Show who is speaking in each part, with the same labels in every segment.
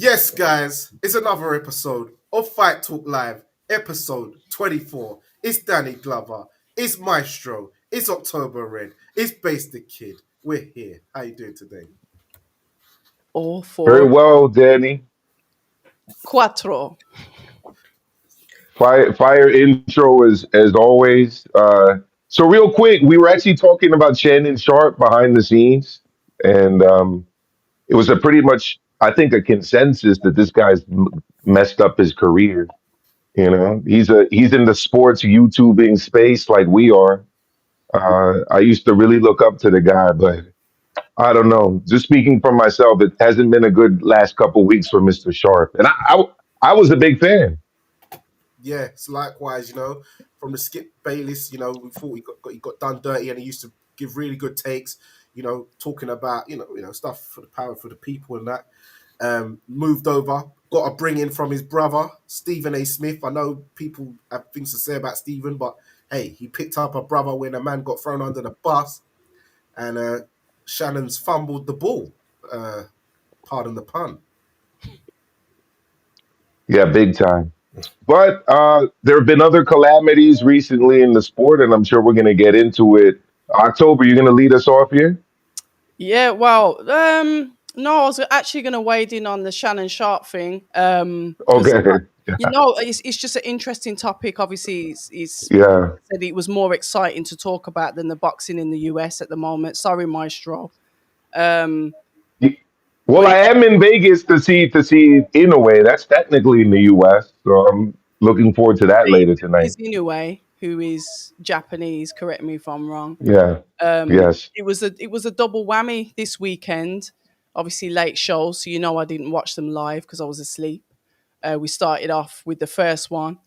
Speaker 1: Yes, guys, it's another episode of Fight Talk Live, episode 24. It's Danny Glover, it's Maestro, it's October Red, it's Base the Kid. We're here. How you doing today?
Speaker 2: All
Speaker 3: Very
Speaker 2: for
Speaker 3: well, Danny.
Speaker 2: Quattro.
Speaker 3: Fire intro as always. So real quick, we were actually talking about Shannon Sharp behind the scenes, and it was a pretty much, I think, a consensus that this guy's messed up his career. He's in the sports YouTubing space like we are. I used to really look up to the guy, but I don't know. Just speaking for myself, it hasn't been a good last couple weeks for Mr. Sharp, and I was a big fan.
Speaker 1: Yeah, it's likewise, from the Skip Bayless, we thought he got done dirty and he used to give really good takes, talking about, stuff for the power for the people and that. Moved over, got a bring in from his brother, Stephen A. Smith. I know people have things to say about Stephen, but hey, he picked up a brother when a man got thrown under the bus and Shannon's fumbled the ball. Pardon the pun.
Speaker 3: Yeah, big time. But there have been other calamities recently in the sport, and I'm sure we're going to get into it. October, you're going to lead us off here?
Speaker 2: Yeah, well, no, I was actually going to wade in on the Shannon Sharp thing, because
Speaker 3: Okay.
Speaker 2: it's just an interesting topic. Obviously, it's
Speaker 3: Yeah.
Speaker 2: said it was more exciting to talk about than the boxing in the US at the moment. Sorry, Maestro. Um,
Speaker 3: Y- Well,
Speaker 2: but
Speaker 3: I
Speaker 2: yeah,
Speaker 3: am in Vegas to see Inoue. That's technically in the U.S., so I'm looking forward to that later tonight.
Speaker 2: is Inoue, who is Japanese. Correct me if I'm wrong.
Speaker 3: Yeah. Yes.
Speaker 2: It was a double whammy this weekend. Obviously, late shows, so I didn't watch them live because I was asleep. We started off with the first one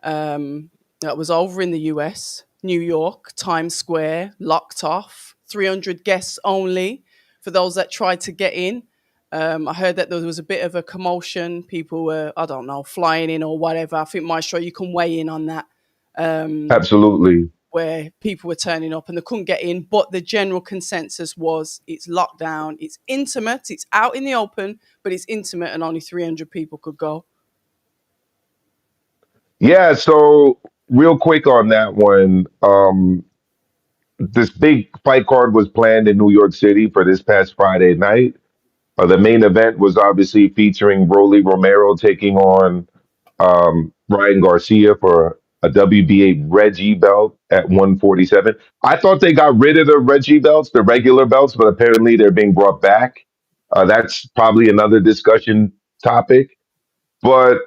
Speaker 2: that was over in the US, New York, Times Square, locked off, 300 guests only for those that tried to get in. I heard that there was a bit of a commotion. People were, I don't know, flying in or whatever. I think, Maestro, you can weigh in on that. Um,
Speaker 3: Absolutely.
Speaker 2: where people were turning up and they couldn't get in. But the general consensus was it's locked down, it's intimate, it's out in the open, but it's intimate and only 300 people could go.
Speaker 3: Yeah. So real quick on that one. This big fight card was planned in New York City for this past Friday night. The main event was obviously featuring Rolly Romero taking on Ryan Garcia for a WBA Reggie belt at 147. I thought they got rid of the Reggie belts, the regular belts, but apparently they're being brought back. That's probably another discussion topic. But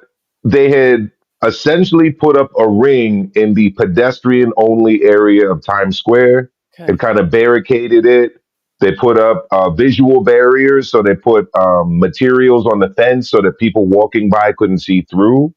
Speaker 3: they had essentially put up a ring in the pedestrian only area of Times Square and
Speaker 2: Okay.
Speaker 3: kind of barricaded it. They put up visual barriers, so they put materials on the fence so that people walking by couldn't see through.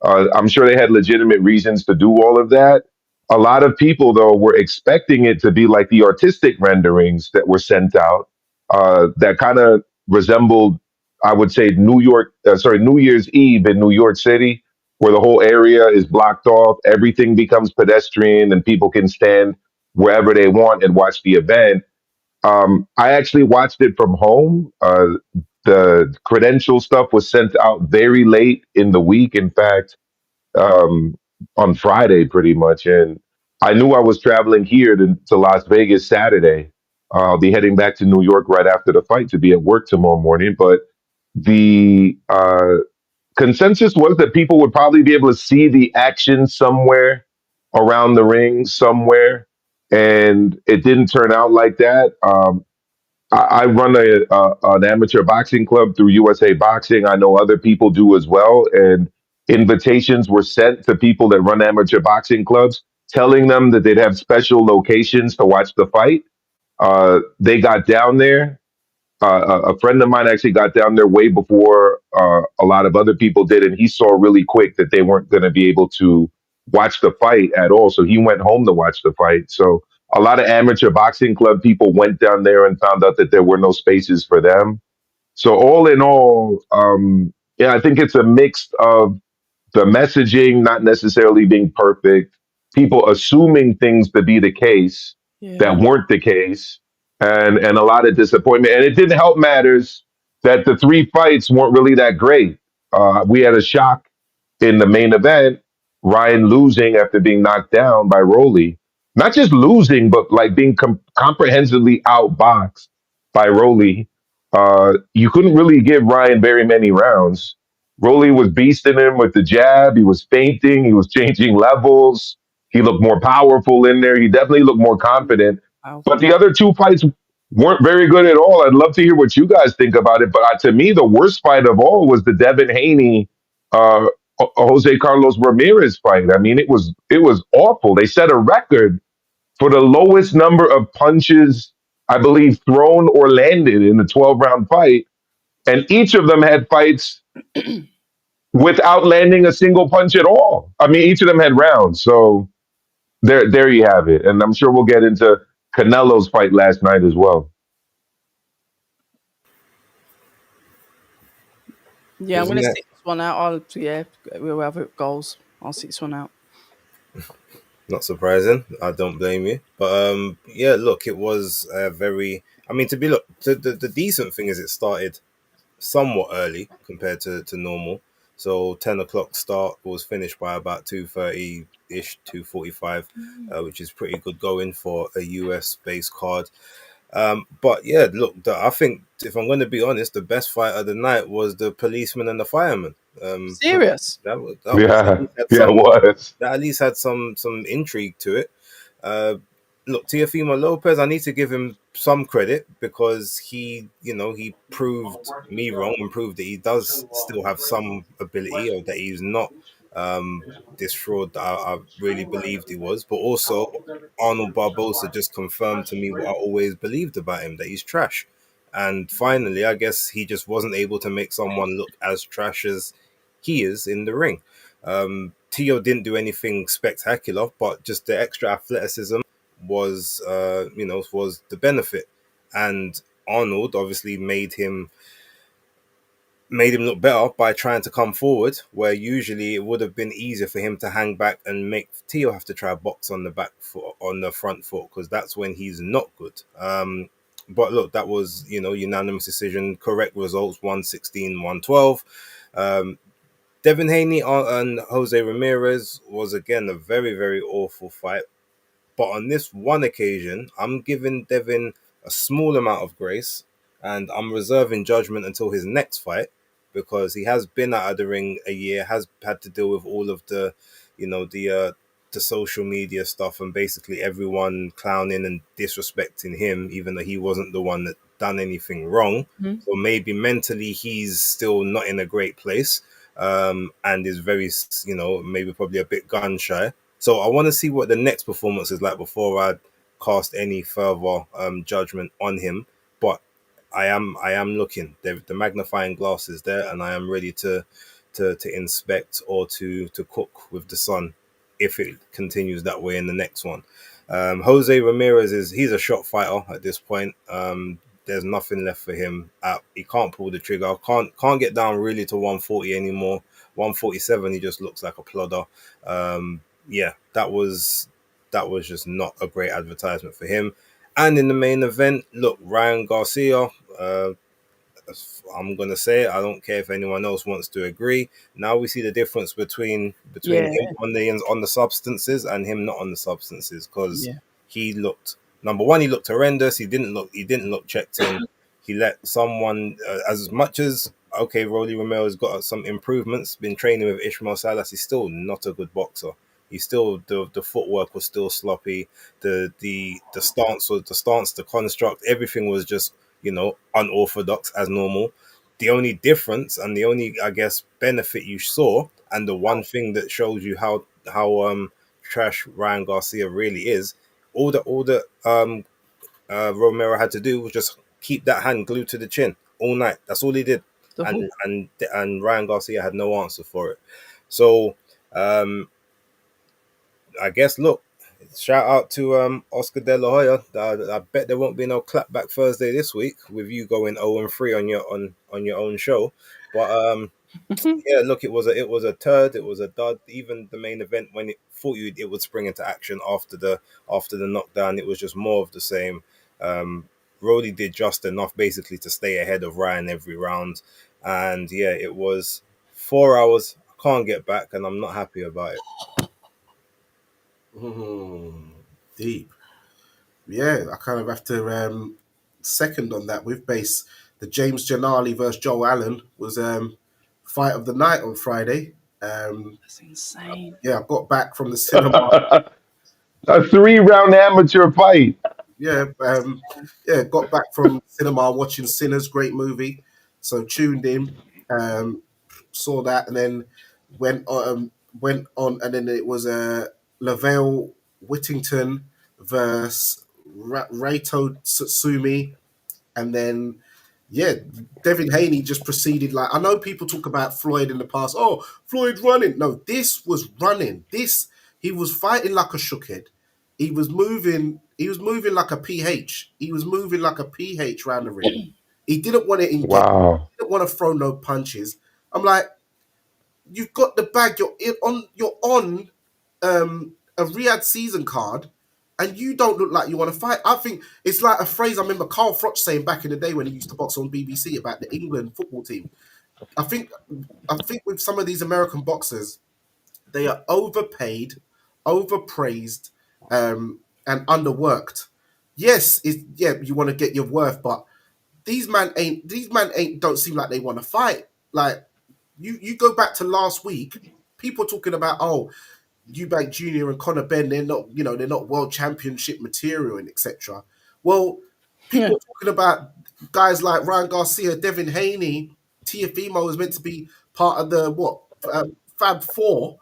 Speaker 3: I'm sure they had legitimate reasons to do all of that. A lot of people, though, were expecting it to be like the artistic renderings that were sent out, that kind of resembled, I would say, New Year's Eve in New York City, where the whole area is blocked off, everything becomes pedestrian, and people can stand wherever they want and watch the event. I actually watched it from home. The credential stuff was sent out very late in the week. In fact, um, on Friday, pretty much. And I knew I was traveling here to Las Vegas Saturday. I'll be heading back to New York right after the fight to be at work tomorrow morning. But the consensus was that people would probably be able to see the action somewhere around the ring, somewhere. And it didn't turn out like that. I run an amateur boxing club through USA Boxing. I know other people do as well, and invitations were sent to people that run amateur boxing clubs, telling them that they'd have special locations to watch the fight. They got down there. A friend of mine actually got down there way before a lot of other people did, and he saw really quick that they weren't going to be able to watch the fight at all. So he went home to watch the fight. So a lot of amateur boxing club people went down there and found out that there were no spaces for them. So all in all, yeah, I think it's a mix of the messaging not necessarily being perfect, people assuming things to be the case that
Speaker 2: Yeah.
Speaker 3: weren't the case, and a lot of disappointment. And it didn't help matters. that the three fights weren't really that great. We had a shock in the main event, Ryan losing after being knocked down by Rolly. Not just losing, but like being comprehensively outboxed by Rolly. You couldn't really give Ryan very many rounds. Rolly was beasting him with the jab. He was feinting. He was changing levels. He looked more powerful in there. He definitely looked more confident. But
Speaker 2: Powerful.
Speaker 3: the other two fights weren't very good at all. I'd love to hear what you guys think about it. But to me, the worst fight of all was the Devin Haney, Jose Carlos Ramirez fight. I mean, it was awful. They set a record for the lowest number of punches, I believe, thrown or landed in the 12-round fight, and each of them had fights without landing a single punch at all. I mean, each of them had rounds. So there you have it. And I'm sure we'll get into Canelo's fight last night as well.
Speaker 2: Yeah, I'm
Speaker 4: Isn't
Speaker 2: gonna
Speaker 4: that
Speaker 2: sit this one out. Whoever it goes, I'll sit this one out.
Speaker 4: not surprising? I don't blame you. But yeah, look, it was a very. I mean, to be look, the decent thing is it started somewhat early compared to normal. So 10 o'clock start was finished by about 2:30 ish, 2:45, which is pretty good going for a US based card. But yeah, look, I think if I'm going to be honest, the best fight of the night was the policeman and the fireman.
Speaker 2: Serious.
Speaker 4: That at
Speaker 3: Yeah,
Speaker 4: least had
Speaker 3: yeah, it
Speaker 4: some
Speaker 3: was.
Speaker 4: that at least had some intrigue to it. Uh, Look, Teofimo Lopez, I need to give him some credit because he proved me wrong and proved that he does still have some ability, or that he's not um, this fraud that I really believed he was. But also, Arnold Barbosa just confirmed to me what I always believed about him, that he's trash. And finally, I guess he just wasn't able to make someone look as trash as he is in the ring. Tio didn't do anything spectacular, but just the extra athleticism was the benefit. And Arnold obviously made him look better by trying to come forward, where usually it would have been easier for him to hang back and make Tio have to try a box on the back foot, on the front foot, because that's when he's not good. But look, that was unanimous decision, correct results, 116, 112. Devin Haney and Jose Ramirez was again a very, very awful fight. But on this one occasion, I'm giving Devin a small amount of grace, and I'm reserving judgment until his next fight, because he has been out of the ring a year, has had to deal with all of the, you know, the social media stuff, and basically everyone clowning and disrespecting him, even though he wasn't the one that done anything wrong.
Speaker 2: Mhm.
Speaker 4: So maybe mentally he's still not in a great place, and is very, maybe probably a bit gun shy. So I want to see what the next performance is like before I cast any further judgment on him. But I am looking. The magnifying glass is there, and I am ready to inspect or to cook with the sun if it continues that way in the next one. Jose Ramirez he's a shot fighter at this point. There's nothing left for him. He can't pull the trigger. Can't get down really to 140 anymore. 147, he just looks like a plodder. Yeah, that was just not a great advertisement for him. And in the main event, look, Ryan Garcia. I'm gonna say it. I don't care if anyone else wants to agree. Now we see the difference between
Speaker 2: Yeah,
Speaker 4: him on the substances and him not on the substances, because
Speaker 2: yeah.
Speaker 4: he looked, number one, he looked horrendous. He didn't look checked in. He let someone, as much as, okay, Rolly Romero's got some improvements, been training with Ishmael Salas. He's still not a good boxer. He's still, the footwork was still sloppy. The stance, the construct, everything was just unorthodox as normal. The only difference and the only, I guess, benefit you saw, and the one thing that shows you how trash Ryan Garcia really is, all that Romero had to do was just keep that hand glued to the chin all night. That's all he did,
Speaker 2: The
Speaker 4: and
Speaker 2: hook.
Speaker 4: and Ryan Garcia had no answer for it. So um, I guess, look, shout out to Oscar De La Hoya. I bet there won't be no clapback Thursday this week with you going 0-3 on your own show. But yeah, look, it was a turd. It was a dud. Even the main event, when it thought it would spring into action after the knockdown, it was just more of the same. Brody did just enough basically to stay ahead of Ryan every round. And yeah, it was 4 hours. I can't get back, and I'm not happy about it.
Speaker 1: Deep. Yeah, I kind of have to second on that with base. The James Janali versus Joe Allen was fight of the night on Friday.
Speaker 2: That's insane.
Speaker 1: Yeah, I got back from the cinema.
Speaker 3: A 3 round amateur fight.
Speaker 1: Yeah, got back from cinema watching Sinners, great movie. So tuned in, saw that, and then went on, and then it was Lavelle Whittington versus Reito Tsutsumi, and then yeah, Devin Haney just proceeded. Like, I know people talk about Floyd in the past. Oh, Floyd running. No, this was running. He was fighting like a shookhead. He was moving. He was moving like a PH. He was moving like a PH round the ring. He didn't want to engage.
Speaker 3: Wow.
Speaker 1: He didn't want to throw no punches. I'm like, you've got the bag. You're on a Riyadh season card, and you don't look like you want to fight. I think it's like a phrase I remember Carl Froch saying back in the day when he used to box on BBC about the England football team. I think with some of these American boxers, they are overpaid, overpraised, and underworked. Yes, you want to get your worth, but these man ain't don't seem like they want to fight. Like you go back to last week, people talking about Eubank Jr. and Conor Benn, they're not world championship material and etc. Well, people talking about guys like Ryan Garcia, Devin Haney, Tiafimo is meant to be part of the Fab Four.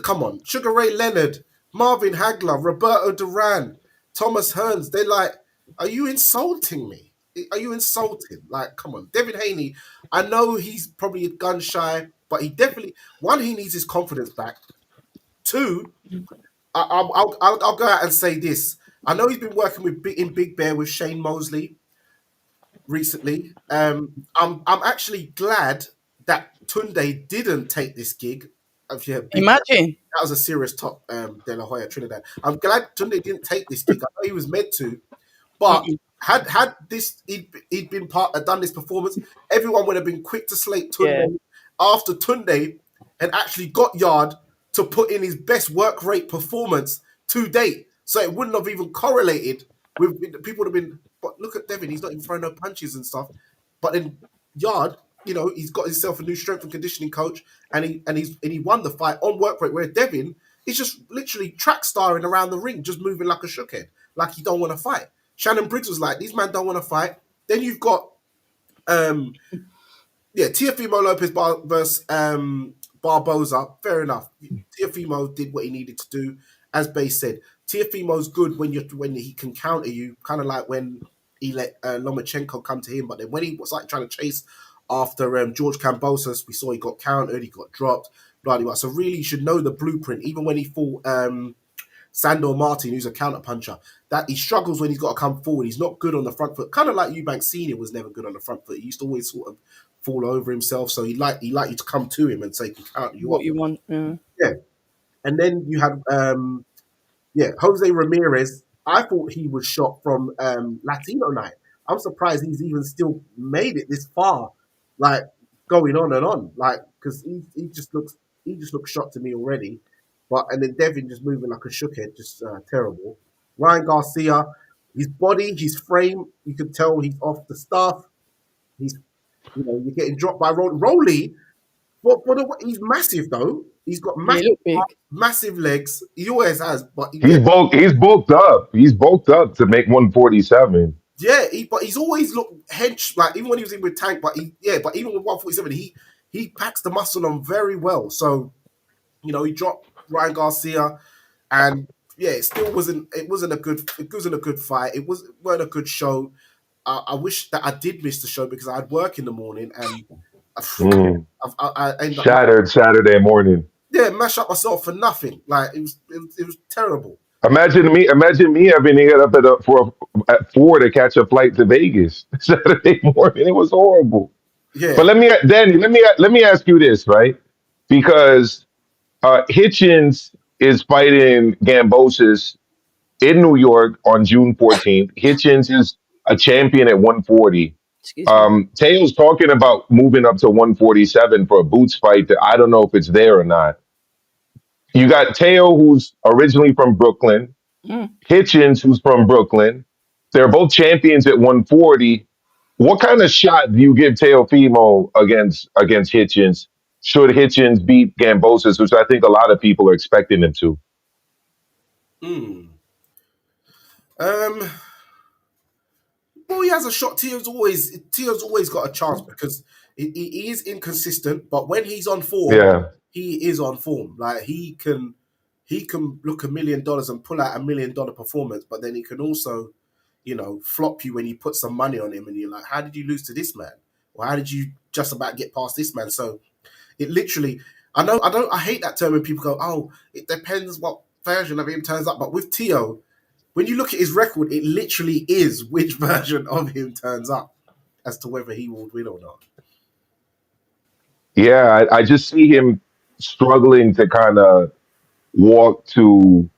Speaker 1: Come on, Sugar Ray Leonard, Marvin Hagler, Roberto Duran, Thomas Hearns. They're like, are you insulting me? Are you insulting? Like, come on, Devin Haney. I know he's probably gun shy, but he definitely he needs his confidence back. Two, I'll go out and say this. I know he's been working in Big Bear with Shane Mosley recently. I'm actually glad that Tunde didn't take this gig.
Speaker 2: Imagine.
Speaker 1: That was a serious top, De La Hoya Trinidad. I'm glad Tunde didn't take this gig. I know he was meant to, but had he'd been done this performance, everyone would have been quick to slate Tunde after Tunde had actually got Yard to put in his best work rate performance to date. So it wouldn't have even correlated with people would have been. But look at Devin; he's not even throwing no punches and stuff. But in Yard, he's got himself a new strength and conditioning coach, and he won the fight on work rate. Where Devin is just literally track starring around the ring, just moving like a shookhead, like he don't want to fight. Shannon Briggs was like, these men don't want to fight. Then you've got Teofimo Lopez versus Barboza. Fair enough. Teofimo did what he needed to do. As Bay said, Teofimo's good when he can counter you, kind of like when he let Lomachenko come to him. But then when he was like trying to chase after George Kambosos, we saw he got countered, he got dropped, blah, blah. So really, you should know the blueprint. Even when he fought Sandor Martin, who's a counter puncher, that he struggles when he's got to come forward. He's not good on the front foot. Kind of like Eubank Senior was never good on the front foot. He used to always sort of fall over himself. So he like you to come to him and say, "Can counter you
Speaker 2: what
Speaker 1: up."
Speaker 2: you want.
Speaker 1: Yeah. And then you had Jose Ramirez. I thought he was shot from Latino night. I'm surprised he's even still made it this far, like going on and on, like because he just looks shot to me already. And then Devin just moving like a shookhead, just terrible. Ryan Garcia, his body, his frame, you could tell he's off the stuff. You're getting dropped by Rolly. But he's massive though. He's got massive legs. He always has. But
Speaker 3: He's bulked up. He's bulked up to make 147.
Speaker 1: Yeah, but he's always looked hench. Like even when he was in with Tank, but even with 147, he packs the muscle on very well. So he dropped Ryan Garcia, and it still wasn't a good fight. It weren't a good show. I wish that I did miss the show because I had work in the morning and I ended up
Speaker 3: shattered Saturday morning.
Speaker 1: Yeah, mash up myself for nothing. Like it was terrible.
Speaker 3: Imagine me having to get up at 4 to catch a flight to Vegas Saturday morning. It was horrible.
Speaker 1: Yeah.
Speaker 3: But Danny, let me ask you this, right? Because Hitchens is fighting Gambosis in New York on June 14th. Hitchens is a champion at 140.
Speaker 2: Excuse me.
Speaker 3: Teo's talking about moving up to 147 for a boots fight that I don't know if it's there or not. You got Teo, who's originally from Brooklyn,
Speaker 2: Mm.
Speaker 3: Hitchens, who's from Brooklyn. They're both champions at 140. What kind of shot do you give Teofimo against Hitchens? Should Hitchens beat Gambosis, which I think a lot of people are expecting him to?
Speaker 1: Hmm. Well, he has a shot. Tio's always got a chance because he is inconsistent, but when he's on form,
Speaker 3: Yeah.
Speaker 1: he is on form. Like he can look $1 million and pull out $1 million performance, but then he can also, flop you when you put some money on him, and you're like, how did you lose to this man? Or how did you just about get past this man? So it literally, I hate that term when people go, oh, it depends what version of him turns up. But with Tio, when you look at his record, it literally is which version of him turns up as to whether he will win or not.
Speaker 3: Yeah, I just see him struggling to kind of walk to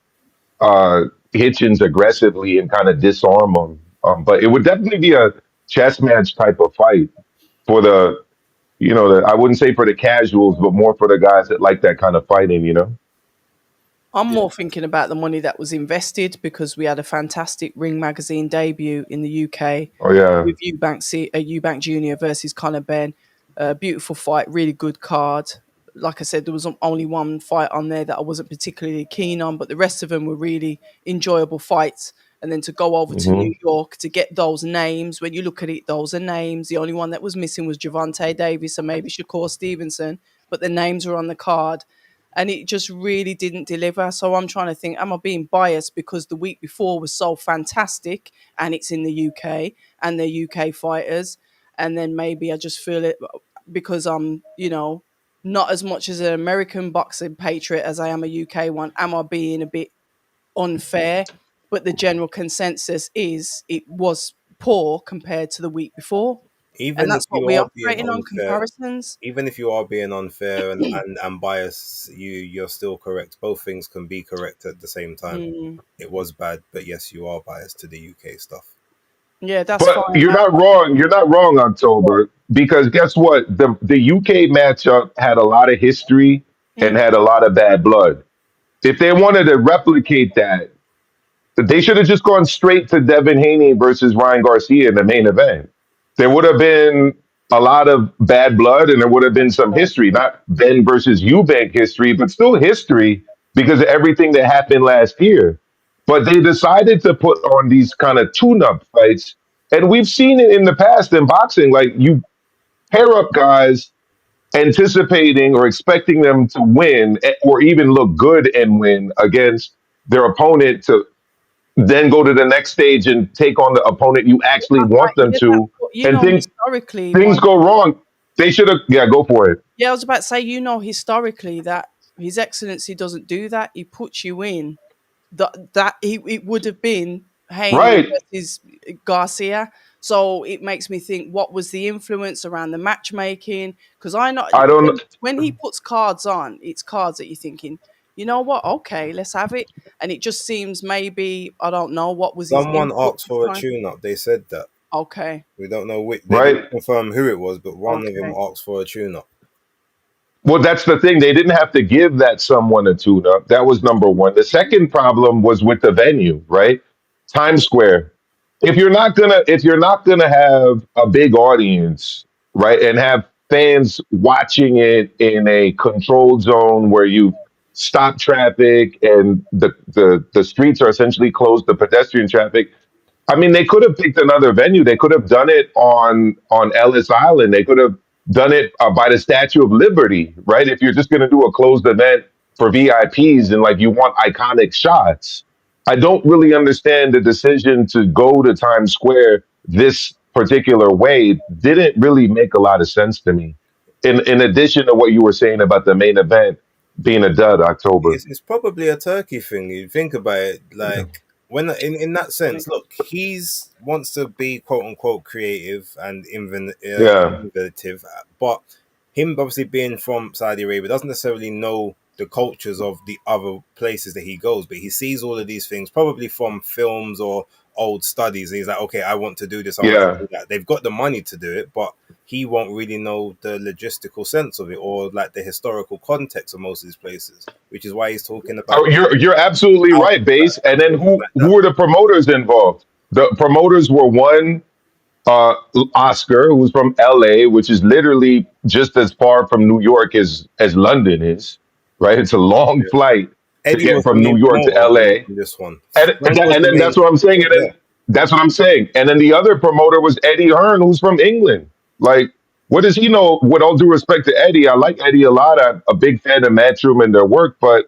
Speaker 3: uh, Hitchens aggressively and kind of disarm him. But it would definitely be a chess match type of fight for I wouldn't say for the casuals, but more for the guys that like that kind of fighting.
Speaker 2: I'm
Speaker 1: Yeah.
Speaker 2: more thinking about the money that was invested because we had a fantastic Ring Magazine debut in the UK
Speaker 3: Oh, yeah.
Speaker 2: with Eubank Jr. versus Conor Benn. Beautiful fight, really good card. Like I said, there was only one fight on there that I wasn't particularly keen on, but the rest of them were really enjoyable fights. And then to go over to
Speaker 3: Hmm.
Speaker 2: New York to get those names, when you look at it, those are names. The only one that was missing was Javante Davis and maybe Shakur Stevenson, but the names were on the card and it just really didn't deliver. So I'm trying to think, am I being biased because the week before was so fantastic and it's in the UK and they're UK fighters? And then maybe I just feel it because I'm, not as much as an American boxing patriot as I am a UK one. Am I being a bit unfair? But the general consensus is it was poor compared to the week before. And
Speaker 4: Even if
Speaker 2: that's what
Speaker 4: you
Speaker 2: we're
Speaker 4: are being
Speaker 2: operating on
Speaker 4: unfair,
Speaker 2: comparisons.
Speaker 4: even if you are being unfair and biased, you're still correct. Both things can be correct at the same time.
Speaker 2: Mm,
Speaker 4: It was bad, but yes, you are biased to the UK stuff.
Speaker 2: yeah, that's
Speaker 3: But
Speaker 2: fine.
Speaker 3: you're not wrong. You're not wrong, October, because guess what? The UK matchup had a lot of history and
Speaker 2: Mm.
Speaker 3: had a lot of bad blood. If they wanted to replicate that, they should have just gone straight to Devin Haney versus Ryan Garcia in the main event. There would have been a lot of bad blood and there would have been some history, not Ben versus Eubank history, but still history because of everything that happened last year. But they decided to put on these kind of tune up fights. And we've seen it in the past in boxing. Like you pair up guys anticipating or expecting them to win or even look good and win against their opponent to then go to the next stage and take on the opponent you actually want them
Speaker 2: Yeah,
Speaker 3: to,
Speaker 2: but
Speaker 3: and
Speaker 2: historically,
Speaker 3: things
Speaker 2: Mike.
Speaker 3: go wrong. They should have, yeah, go for it.
Speaker 2: Yeah, I was about to say, historically that His Excellency doesn't do that. He puts you in. That it would have been Haney
Speaker 3: Right.
Speaker 2: versus Garcia. So it makes me think, what was the influence around the matchmaking? Because I know
Speaker 3: I don't,
Speaker 2: when he puts cards on, it's cards that you're thinking, you know what? Okay, let's have it. And it just seems maybe I don't know what was his
Speaker 4: Someone
Speaker 2: input
Speaker 4: asked
Speaker 2: this
Speaker 4: for a
Speaker 2: time.
Speaker 4: tune-up. They said that.
Speaker 2: Okay,
Speaker 4: We don't know which. They
Speaker 3: right.
Speaker 4: didn't confirm who it was, but one of them
Speaker 2: okay.
Speaker 4: asked for a tune-up.
Speaker 3: Well, that's the thing. They didn't have to give that someone a tune up. That was number one. The second problem was with the venue, right? Times Square. If you're not gonna have a big audience, right, and have fans watching it in a controlled zone where you stop traffic and the streets are essentially closed to pedestrian traffic. I mean, they could have picked another venue. They could have done it on Ellis Island. They could have done it by the Statue of Liberty, right? If you're just going to do a closed event for VIPs and like you want iconic shots, I don't really understand the decision to go to Times Square this particular way. It didn't really make a lot of sense to me. In addition to what you were saying about the main event being a dud, October.
Speaker 4: It's probably a Turkey thing. You think about it,
Speaker 3: Yeah.
Speaker 4: like when in that sense, look, he's wants to be quote unquote creative and
Speaker 3: Yeah.
Speaker 4: innovative, but him obviously being from Saudi Arabia doesn't necessarily know the cultures of the other places that he goes, but he sees all of these things probably from films or old studies. And he's like, okay, I want to do this. I want to
Speaker 3: Yeah.
Speaker 4: do that. They've got the money to do it, but he won't really know the logistical sense of it or like the historical context of most of these places, which is why he's talking
Speaker 3: Oh,
Speaker 4: about
Speaker 3: you're absolutely right, Base. And then
Speaker 4: things like
Speaker 3: who
Speaker 4: that.
Speaker 3: were the promoters involved? The promoters were one uh, Oscar, who's from LA, which is literally just as far from New York as London is. Right, it's a long flight to
Speaker 4: Eddie
Speaker 3: get
Speaker 4: was the
Speaker 3: from
Speaker 4: main
Speaker 3: New York to
Speaker 4: promoter
Speaker 3: LA.
Speaker 4: in this one.
Speaker 3: And,
Speaker 4: Frank was
Speaker 3: and
Speaker 4: the
Speaker 3: then
Speaker 4: main.
Speaker 3: that's what I'm saying. And
Speaker 4: Yeah.
Speaker 3: then that's what I'm saying. And then the other promoter was Eddie Hearn, who's from England. Like, what does he know? With all due respect to Eddie, I like Eddie a lot. I'm a big fan of Matchroom and their work, but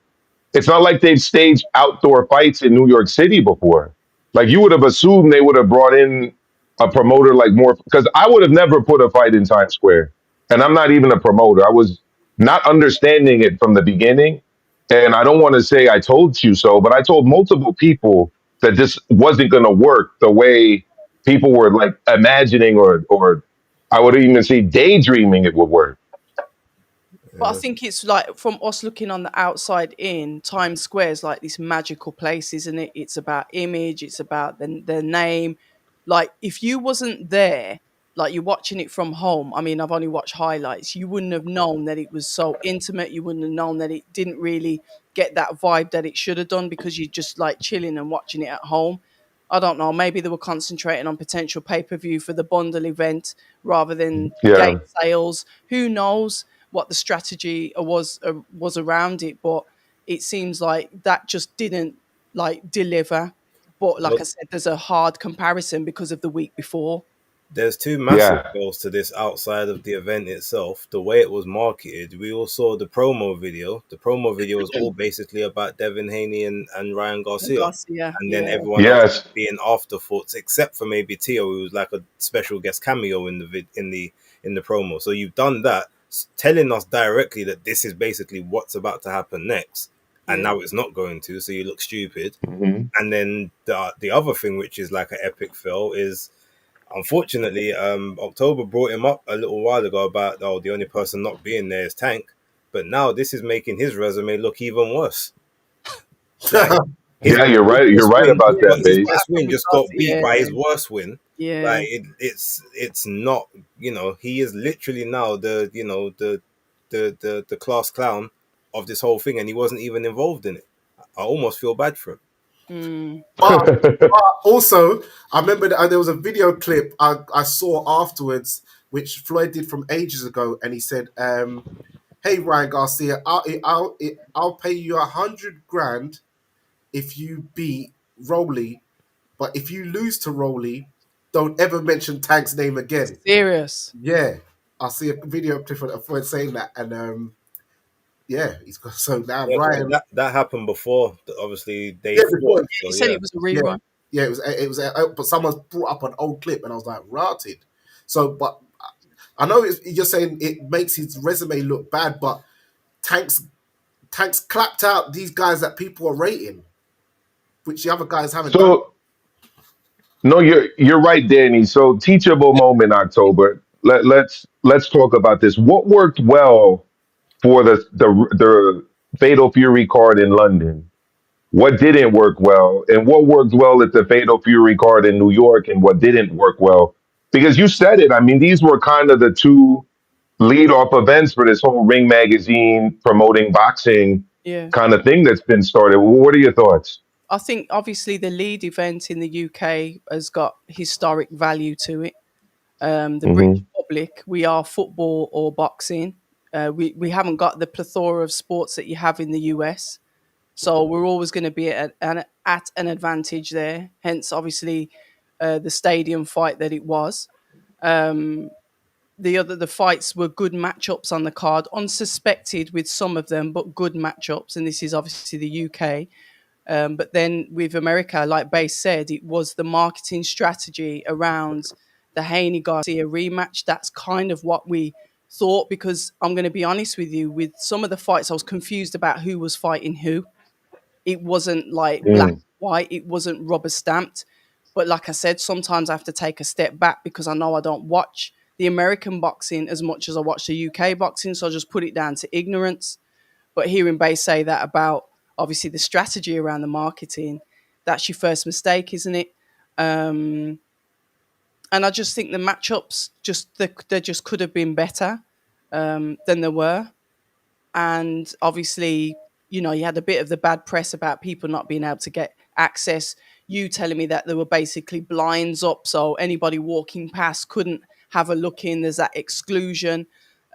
Speaker 3: it's not like they've staged outdoor fights in New York City before. Like you would have assumed they would have brought in a promoter like more because I would have never put a fight in Times Square. And I'm not even a promoter. I was not understanding it from the beginning. And I don't want to say I told you so, but I told multiple people that this wasn't going to work the way people were like imagining or I would even say daydreaming it would work.
Speaker 2: But I think it's like from us looking on the outside in, Times Square is like this magical place, isn't it? It's about image, it's about the name. Like if you wasn't there, like you're watching it from home. I mean, I've only watched highlights. You wouldn't have known that it was so intimate. You wouldn't have known that it didn't really get that vibe that it should have done because you're just like chilling and watching it at home. I don't know. Maybe they were concentrating on potential pay-per-view for the bundle event rather than gate
Speaker 3: Yeah.
Speaker 2: sales. Who knows what the strategy was around it? But it seems like that just didn't like deliver. But like I
Speaker 4: Well,
Speaker 2: said, there's a hard comparison because of the week before.
Speaker 4: there's two massive
Speaker 3: Yeah.
Speaker 4: goals to this outside of the event itself. The way it was marketed, we all saw the promo video. The promo video was all basically about Devin Haney and Ryan Garcia.
Speaker 2: Garcia,
Speaker 4: And then
Speaker 2: yeah,
Speaker 4: everyone else
Speaker 3: Yes.
Speaker 4: being afterthoughts, except for maybe Tio, who was like a special guest cameo in the in the promo. So you've done that, telling us directly that this is basically what's about to happen next, and
Speaker 2: yeah.
Speaker 4: now it's not going to. So you look stupid.
Speaker 3: Mhm.
Speaker 4: And then the other thing, which is like an epic fail, is unfortunately, October brought him up a little while ago about the only person not being there is Tank, but now this is making his resume look even worse. Like his,
Speaker 3: Yeah, you're
Speaker 4: his
Speaker 3: right. You're
Speaker 4: best
Speaker 3: right
Speaker 4: win
Speaker 3: about
Speaker 4: just
Speaker 3: that,
Speaker 4: got his
Speaker 3: Base.
Speaker 4: best win
Speaker 2: With
Speaker 4: just got beat
Speaker 2: Garcia,
Speaker 4: by his worst win.
Speaker 2: yeah.
Speaker 4: Like it's not, he is literally now the class clown of this whole thing, and he wasn't even involved in it. I almost feel bad for him.
Speaker 2: Mm.
Speaker 1: But, but also, I remember that there was a video clip I saw afterwards, which Floyd did from ages ago, and he said, "Hey Ryan Garcia, I'll pay you 100 grand if you beat Rowley, but if you lose to Rowley, don't ever mention Tank's name again."
Speaker 2: Serious.
Speaker 1: Yeah, I see a video clip of Floyd saying that, and yeah, he's got so now
Speaker 4: Yeah, but
Speaker 1: Ryan.
Speaker 4: that happened before. Obviously, they
Speaker 1: Yeah,
Speaker 4: fought.
Speaker 1: before,
Speaker 2: He
Speaker 4: So
Speaker 2: said
Speaker 4: yeah,
Speaker 2: it was a
Speaker 1: yeah,
Speaker 2: rerun.
Speaker 1: yeah, but someone brought up an old clip, and I was like, rotted. So, but I know you're saying it makes his resume look bad, but Tank's clapped out these guys that people are rating, which the other guys haven't done.
Speaker 3: So no, you're right, Danny. So teachable moment, October. Let's talk about this. What worked well for the Fatal Fury card in London? What didn't work well, and what worked well at the Fatal Fury card in New York, and what didn't work well? Because you said it. I mean, these were kind of the two lead off events for this whole Ring Magazine promoting boxing
Speaker 2: Yeah.
Speaker 3: kind of thing that's been started. What are your thoughts?
Speaker 2: I think obviously the lead event in the UK has got historic value to it. The British
Speaker 3: Hmm.
Speaker 2: public, we are football or boxing. We haven't got the plethora of sports that you have in the US. So we're always going to be at an advantage there. Hence, obviously, the stadium fight that it was. Um, the fights were good matchups on the card, unsuspected with some of them, but good matchups. And this is obviously the UK. But then with America, like Base said, it was the marketing strategy around the Haney Garcia rematch. That's kind of what we thought, because I'm going to be honest with you, with some of the fights, I was confused about who was fighting who. It wasn't like black and
Speaker 3: Mm.
Speaker 2: white, it wasn't rubber stamped. But like I said, sometimes I have to take a step back because I know I don't watch the American boxing as much as I watch the UK boxing. So I just put it down to ignorance. But hearing Bay say that about obviously the strategy around the marketing, that's your first mistake, isn't it? And I just think the matchups they just could have been better than they were. And obviously, you had a bit of the bad press about people not being able to get access. You telling me that there were basically blinds up, so anybody walking past couldn't have a look in. There's that exclusion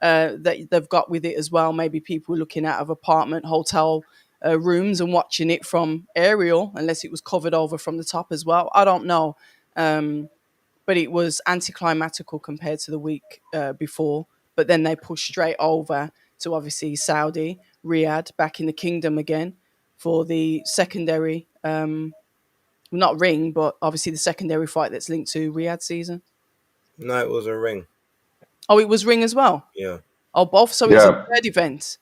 Speaker 2: that they've got with it as well. Maybe people looking out of apartment, hotel rooms and watching it from aerial, unless it was covered over from the top as well. I don't know. But it was anticlimactical compared to the week before. But then they pushed straight over to obviously Saudi, Riyadh, back in the kingdom again for the secondary, not ring, but obviously the secondary fight that's linked to Riyadh season.
Speaker 4: No, it was a ring.
Speaker 2: Oh, it was ring as well?
Speaker 4: Yeah.
Speaker 2: Oh, both? So it's a third event?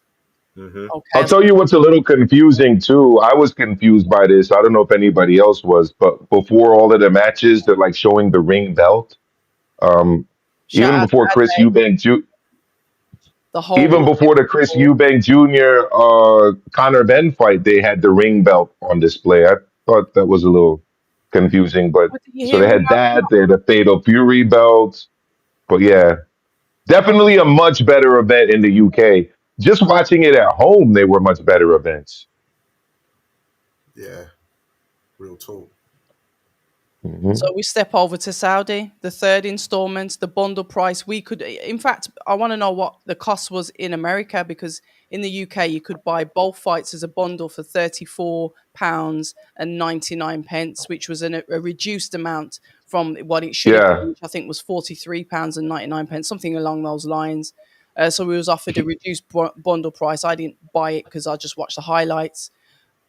Speaker 4: Mm-hmm.
Speaker 2: Okay.
Speaker 3: I'll tell you what's a little confusing too. I was confused by this. I don't know if anybody else was, but before all of the matches, they're like showing the ring belt.
Speaker 2: Shout
Speaker 3: Even
Speaker 2: out
Speaker 3: before
Speaker 2: to
Speaker 3: Chris
Speaker 2: Adelaide,
Speaker 3: Eubank,
Speaker 2: the whole
Speaker 3: even before the Chris Eubank Jr. Conor Ben fight, they had the ring belt on display. I thought that was a little confusing, but
Speaker 2: What did you
Speaker 3: so
Speaker 2: hear
Speaker 3: they had
Speaker 2: about?
Speaker 3: that. They had the Fatal Fury belt, but yeah, definitely a much better event in the UK. Just watching it at home, they were much better events.
Speaker 1: Yeah, real talk.
Speaker 2: So we step over to Saudi, the third installment, the bundle price. We could, in fact, I want to know what the cost was in America, because in the UK you could buy both fights as a bundle for £34.99, which was a reduced amount from what it should have
Speaker 3: Yeah.
Speaker 2: been, which I think was £43.99, something along those lines. So we was offered a reduced bundle price. I didn't buy it because I just watched the highlights.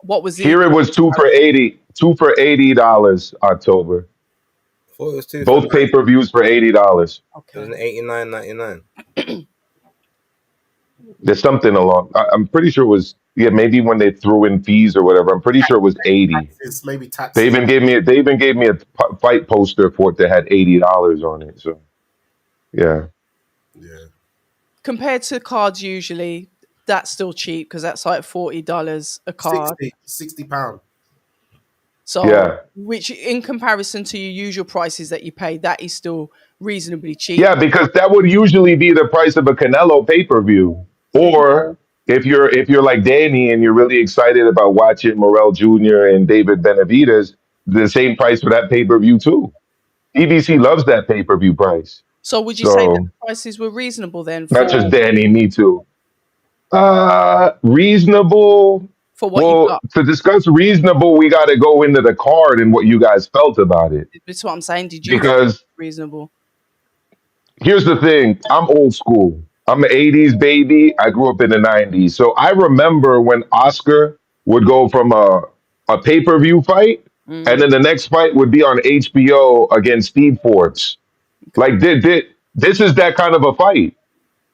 Speaker 2: What was the
Speaker 3: Here it was two for $80, October.
Speaker 4: I thought it was two for
Speaker 3: Both pay-per-views for $80.
Speaker 4: It was
Speaker 2: okay?
Speaker 4: an $89.99.
Speaker 3: There's something along. I'm pretty sure it was, yeah, maybe when they threw in fees or whatever. I'm pretty sure it was 80.
Speaker 1: It's maybe
Speaker 3: They
Speaker 1: taxes.
Speaker 3: even gave me a fight poster for it that had $80 on it. So yeah.
Speaker 1: Yeah.
Speaker 2: Compared to cards, usually that's still cheap because that's like $40 a card.
Speaker 1: £60.
Speaker 2: So,
Speaker 3: Yeah.
Speaker 2: which in comparison to your usual prices that you pay, that is still reasonably cheap.
Speaker 3: Yeah, because that would usually be the price of a Canelo pay-per-view. Or if you're like Danny and you're really excited about watching Morrell Jr. and David Benavidez, the same price for that pay-per-view too. EBC loves that pay-per-view price.
Speaker 2: So, would you say that
Speaker 3: So
Speaker 2: the prices were reasonable then
Speaker 3: not just
Speaker 2: for
Speaker 3: Danny, me too. Reasonable.
Speaker 2: what you
Speaker 3: Well,
Speaker 2: got?
Speaker 3: to discuss reasonable, we got to go into the card and what you guys felt about it.
Speaker 2: That's what I'm saying. Did you think
Speaker 3: Because
Speaker 2: it was reasonable?
Speaker 3: here's the thing, I'm old school. I'm an 80s baby. I grew up in the 90s. So I remember when Oscar would go from a pay-per-view fight and then the next fight would be on HBO against Steve Forbes. Like this is that kind of a fight.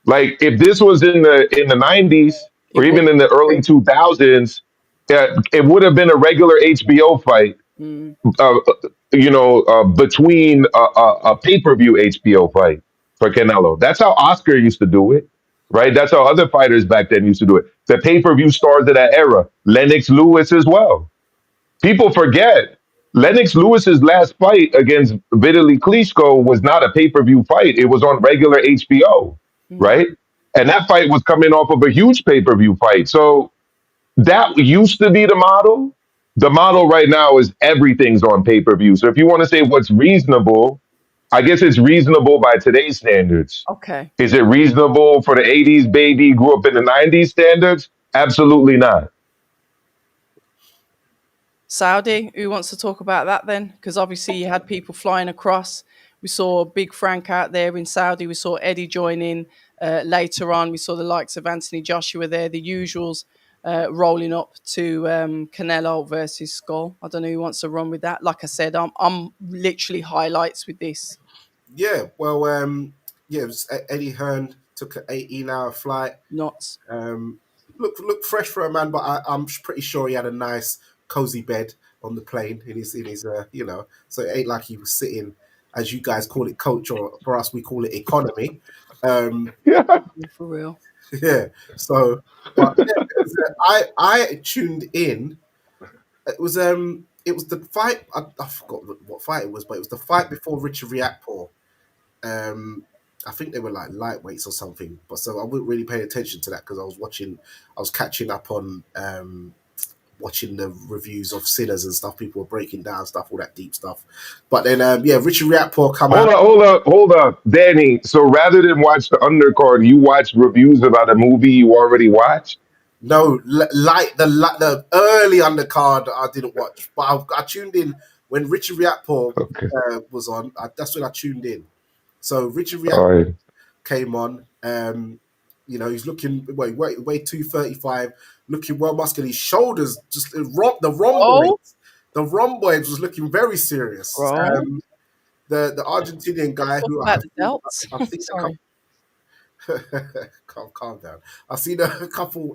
Speaker 3: Like if this was in the 90s or
Speaker 2: It would.
Speaker 3: even in the early 2000s, it would have been a regular HBO fight.
Speaker 2: Mm,
Speaker 3: Uh, between a pay-per-view HBO fight for Canelo. That's how Oscar used to do it, right? That's how other fighters back then used to do it. The pay-per-view stars of that era, Lennox Lewis as well. People forget Lennox Lewis's last fight against Vitaly Klitschko was not a pay-per-view fight. It was on regular HBO, right? And that fight was coming off of a huge pay-per-view fight. So that used to be the model. The model right now is everything's on pay-per-view. So if you want to say what's reasonable, I guess it's reasonable by today's standards.
Speaker 2: okay.
Speaker 3: Is it reasonable for the 80s baby grew up in the 90s standards? Absolutely not.
Speaker 2: Saudi, who wants to talk about that then? Because obviously you had people flying across. We saw Big Frank out there in Saudi. We saw Eddie join in later on. We saw the likes of Anthony Joshua there, the usuals rolling up to Canelo versus Skull. I don't know who wants to run with that. Like I said, I'm literally highlights with this.
Speaker 1: Yeah. Well, yeah, it was Eddie Hearn took an 18-hour flight.
Speaker 2: Nuts.
Speaker 1: Look fresh for a man, but I'm pretty sure he had a nice cozy bed on the plane in his so it ain't like he was sitting, as you guys call it, coach, or for us we call it economy.
Speaker 3: Yeah.
Speaker 2: For real.
Speaker 1: Yeah. So, but yeah, I tuned in. It was it was the fight. I forgot what fight it was, but it was the fight before Richard Riakporhe. Um, I think they were like lightweights or something. But so I wasn't really paying attention to that because I was catching up on watching the reviews of Sinners and stuff. People were breaking down stuff, all that deep stuff. But then, yeah, Richard Riakporhe come
Speaker 3: Hold
Speaker 1: out.
Speaker 3: up, hold up, hold up, Danny. So rather than watch the undercard, you watch reviews about a movie you already watched.
Speaker 1: No, like the early undercard I didn't watch, but I tuned in when Richard Riakporhe
Speaker 3: Okay,
Speaker 1: was on. That's when I tuned in. So Richard
Speaker 3: all
Speaker 1: Riakporhe
Speaker 3: right.
Speaker 1: came on. You know, he's looking wait 235, looking well muscular. His shoulders just the
Speaker 2: Oh,
Speaker 1: rhomboids. The rhomboids was looking very serious.
Speaker 2: bro.
Speaker 1: The Argentinian guy
Speaker 2: Talk
Speaker 1: who
Speaker 2: about the delts.
Speaker 1: I've seen a couple.
Speaker 2: Sorry.
Speaker 1: Calm down. I've seen a couple.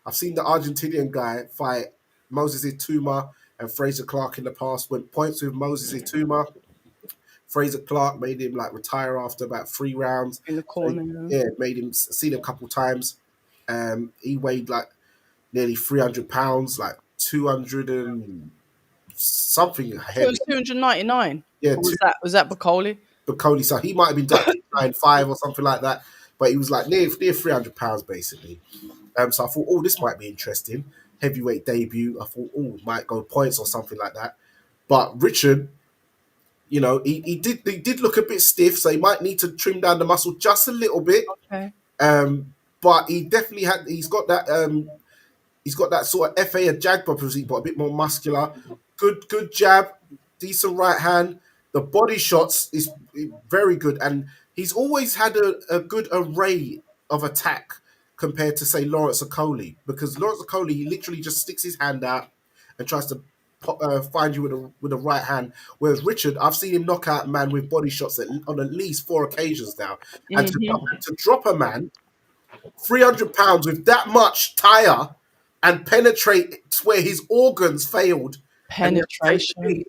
Speaker 1: I've seen the Argentinian guy fight Moses Ituma and Fraser Clark in the past. Went points with Moses Ituma. Fraser Clark made him like retire after about 3 rounds.
Speaker 2: In the
Speaker 1: So,
Speaker 2: corner.
Speaker 1: yeah, made him seen him a couple times. He weighed like nearly 300 pounds, like 200 and something
Speaker 2: So it
Speaker 1: heavy.
Speaker 2: was 299.
Speaker 1: Yeah,
Speaker 2: Or was that Bacoli?
Speaker 1: Bacoli. So he might have been like 295 or something like that. But he was like near 300 pounds basically. So I thought, oh, this might be interesting. Heavyweight debut. I thought, oh, might go points or something like that. But Richard, you know, he did look a bit stiff, so he might need to trim down the muscle just a little bit.
Speaker 2: Okay.
Speaker 1: But he definitely he's got that sort of FA Jagba physique, but a bit more muscular. Good jab, decent right hand. The body shots is very good, and he's always had a good array of attack compared to say Lawrence Okoli, because Lawrence Okoli he literally just sticks his hand out and tries to find you with a right hand. Whereas Richard, I've seen him knock out a man with body shots on at least 4 occasions now, and to drop a man 300 pounds with that much tire and penetrate to where his organs failed. And then take the
Speaker 2: Penetration.
Speaker 1: knee.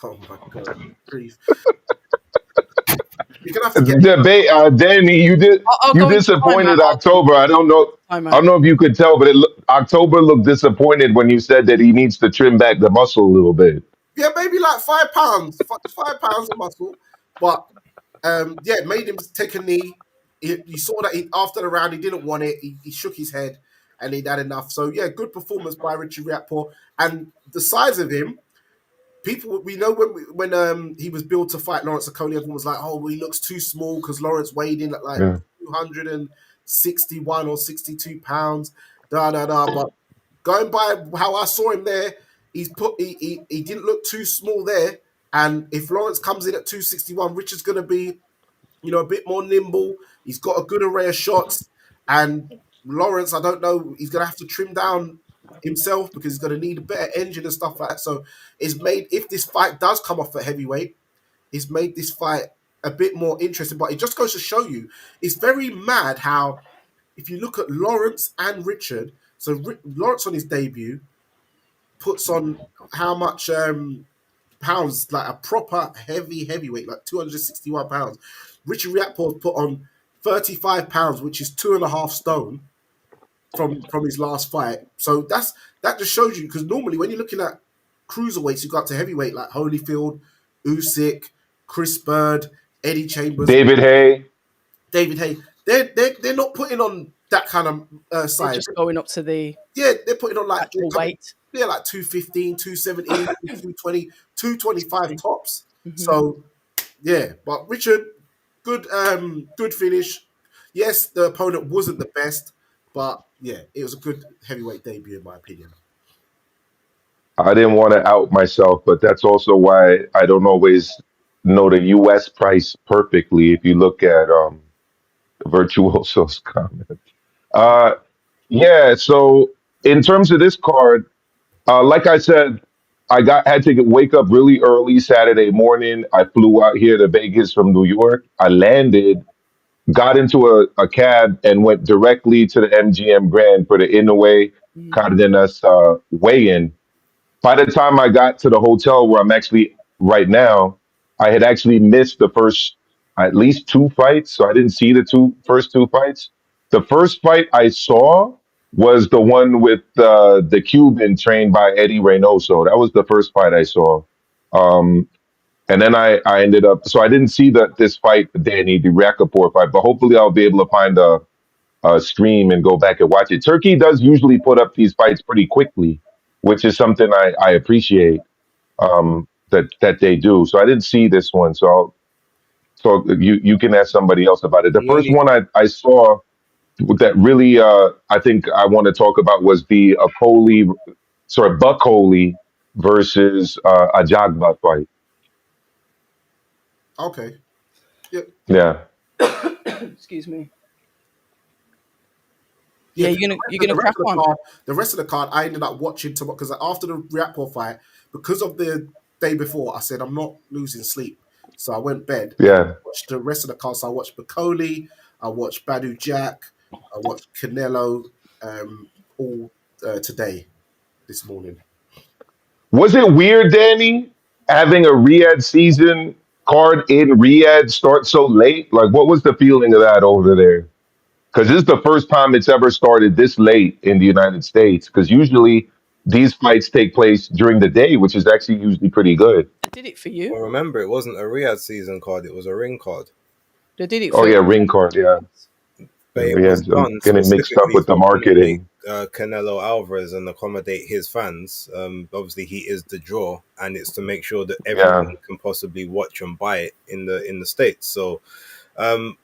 Speaker 1: Oh my god, grief! You're gonna have to get.
Speaker 3: Debate, Danny.
Speaker 2: I'll
Speaker 3: You
Speaker 2: go into timeout
Speaker 3: disappointed
Speaker 2: after
Speaker 3: October. I don't know. I
Speaker 2: timeout.
Speaker 3: don't know if you could tell, but October looked disappointed when you said that he needs to trim back the muscle a little bit.
Speaker 1: Yeah, maybe like 5 pounds, 5 pounds of muscle, but yeah, made him take a knee. You saw that after the round he didn't want it. He shook his head and he'd had enough. So yeah, good performance by Richard Riakporhe, and the size of him. People, we know when he was billed to fight Lawrence Okoli, everyone was like, "Oh, well, he looks too small," because Lawrence weighed in at like
Speaker 3: Yeah.
Speaker 1: 261 or 62 pounds. Da da da. But going by how I saw him there, he didn't look too small there. And if Lawrence comes in at 261, Richard's going to be a bit more nimble. He's got a good array of shots, and Lawrence, I don't know, he's going to have to trim down himself because he's going to need a better engine and stuff like that. So it's made, if this fight does come off at heavyweight, it's made this fight a bit more interesting. But it just goes to show you, it's very mad how, if you look at Lawrence and Richard, so Lawrence on his debut puts on how much pounds, like a proper heavyweight, like 261 pounds. Richard Riakporhe put on 35 pounds, which is 2.5 stone from his last fight. So that just shows you, because normally when you're looking at cruiserweights, you got to heavyweight like Holyfield, Usyk, Chris Bird, Eddie Chambers,
Speaker 3: David Hay.
Speaker 1: David Hay. They're not putting on that kind of
Speaker 2: They're
Speaker 1: size.
Speaker 2: just going up to the
Speaker 1: Yeah, they're putting on like
Speaker 2: actual weight.
Speaker 1: yeah, like 215, 217, 220, 225 tops.
Speaker 2: Mhm.
Speaker 1: So yeah, but Richard, good finish. Yes, the opponent wasn't the best, but yeah, it was a good heavyweight debut in my opinion.
Speaker 3: I didn't want to out myself, but that's also why I don't always know the U.S. price perfectly. If you look at Virtuoso's comment, uh, yeah. So in terms of this card, like I said, had to wake up really early Saturday morning. I flew out here to Vegas from New York. I landed, got into a cab, and went directly to the MGM Grand for the Inoue Cardenas weigh-in. By the time I got to the hotel where I'm actually right now, I had actually missed the first at least 2 fights, so I didn't see the first two fights. The first fight I saw was the one with the Cuban trained by Eddie Reynoso. That was the first fight I saw. Um, and then I ended up, so I didn't see this fight, Danny, the Rappaport fight, but hopefully I'll be able to find a stream and go back and watch it. Turkey does usually put up these fights pretty quickly, which is something I appreciate that they do. So I didn't see this one. So you can ask somebody else about it. The
Speaker 4: The
Speaker 3: first
Speaker 4: only
Speaker 3: one I saw that really I think I want to talk about was the Buck Coley versus a Jagba fight.
Speaker 1: Okay. Yeah.
Speaker 3: Yeah.
Speaker 2: Excuse me.
Speaker 1: Yeah,
Speaker 2: Yeah,
Speaker 1: 'cause
Speaker 2: you're gonna crack on.
Speaker 1: the rest of the card, I ended up watching tomorrow because after the Rapport fight, because of the day before, I said I'm not losing sleep, so I went bed and
Speaker 3: Yeah.
Speaker 1: watched the rest of the card. So I watched Bacoli, I watched Badu Jack, I watched Canelo, all today, this morning.
Speaker 3: Was it weird, Danny, having a Riyadh season card in Riyadh start so late? Like, what was the feeling of that over there? Because this is the first time it's ever started this late in the United States. Because usually these fights take place during the day, which is actually usually pretty good.
Speaker 2: They did it for you.
Speaker 4: well, remember, it wasn't a Riyadh season card; it was a ring card.
Speaker 2: They did it
Speaker 3: Oh
Speaker 2: for
Speaker 3: yeah, ring card. Yeah,
Speaker 4: But it was
Speaker 3: Riyadh. I'm
Speaker 4: done
Speaker 3: getting mixed up
Speaker 4: specifically
Speaker 3: with
Speaker 4: to
Speaker 3: the
Speaker 4: accommodate
Speaker 3: marketing.
Speaker 4: Canelo Alvarez and accommodate his fans. Obviously, he is the draw, and it's to make sure that
Speaker 3: Yeah.
Speaker 4: everyone can possibly watch and buy it in the States. So, um,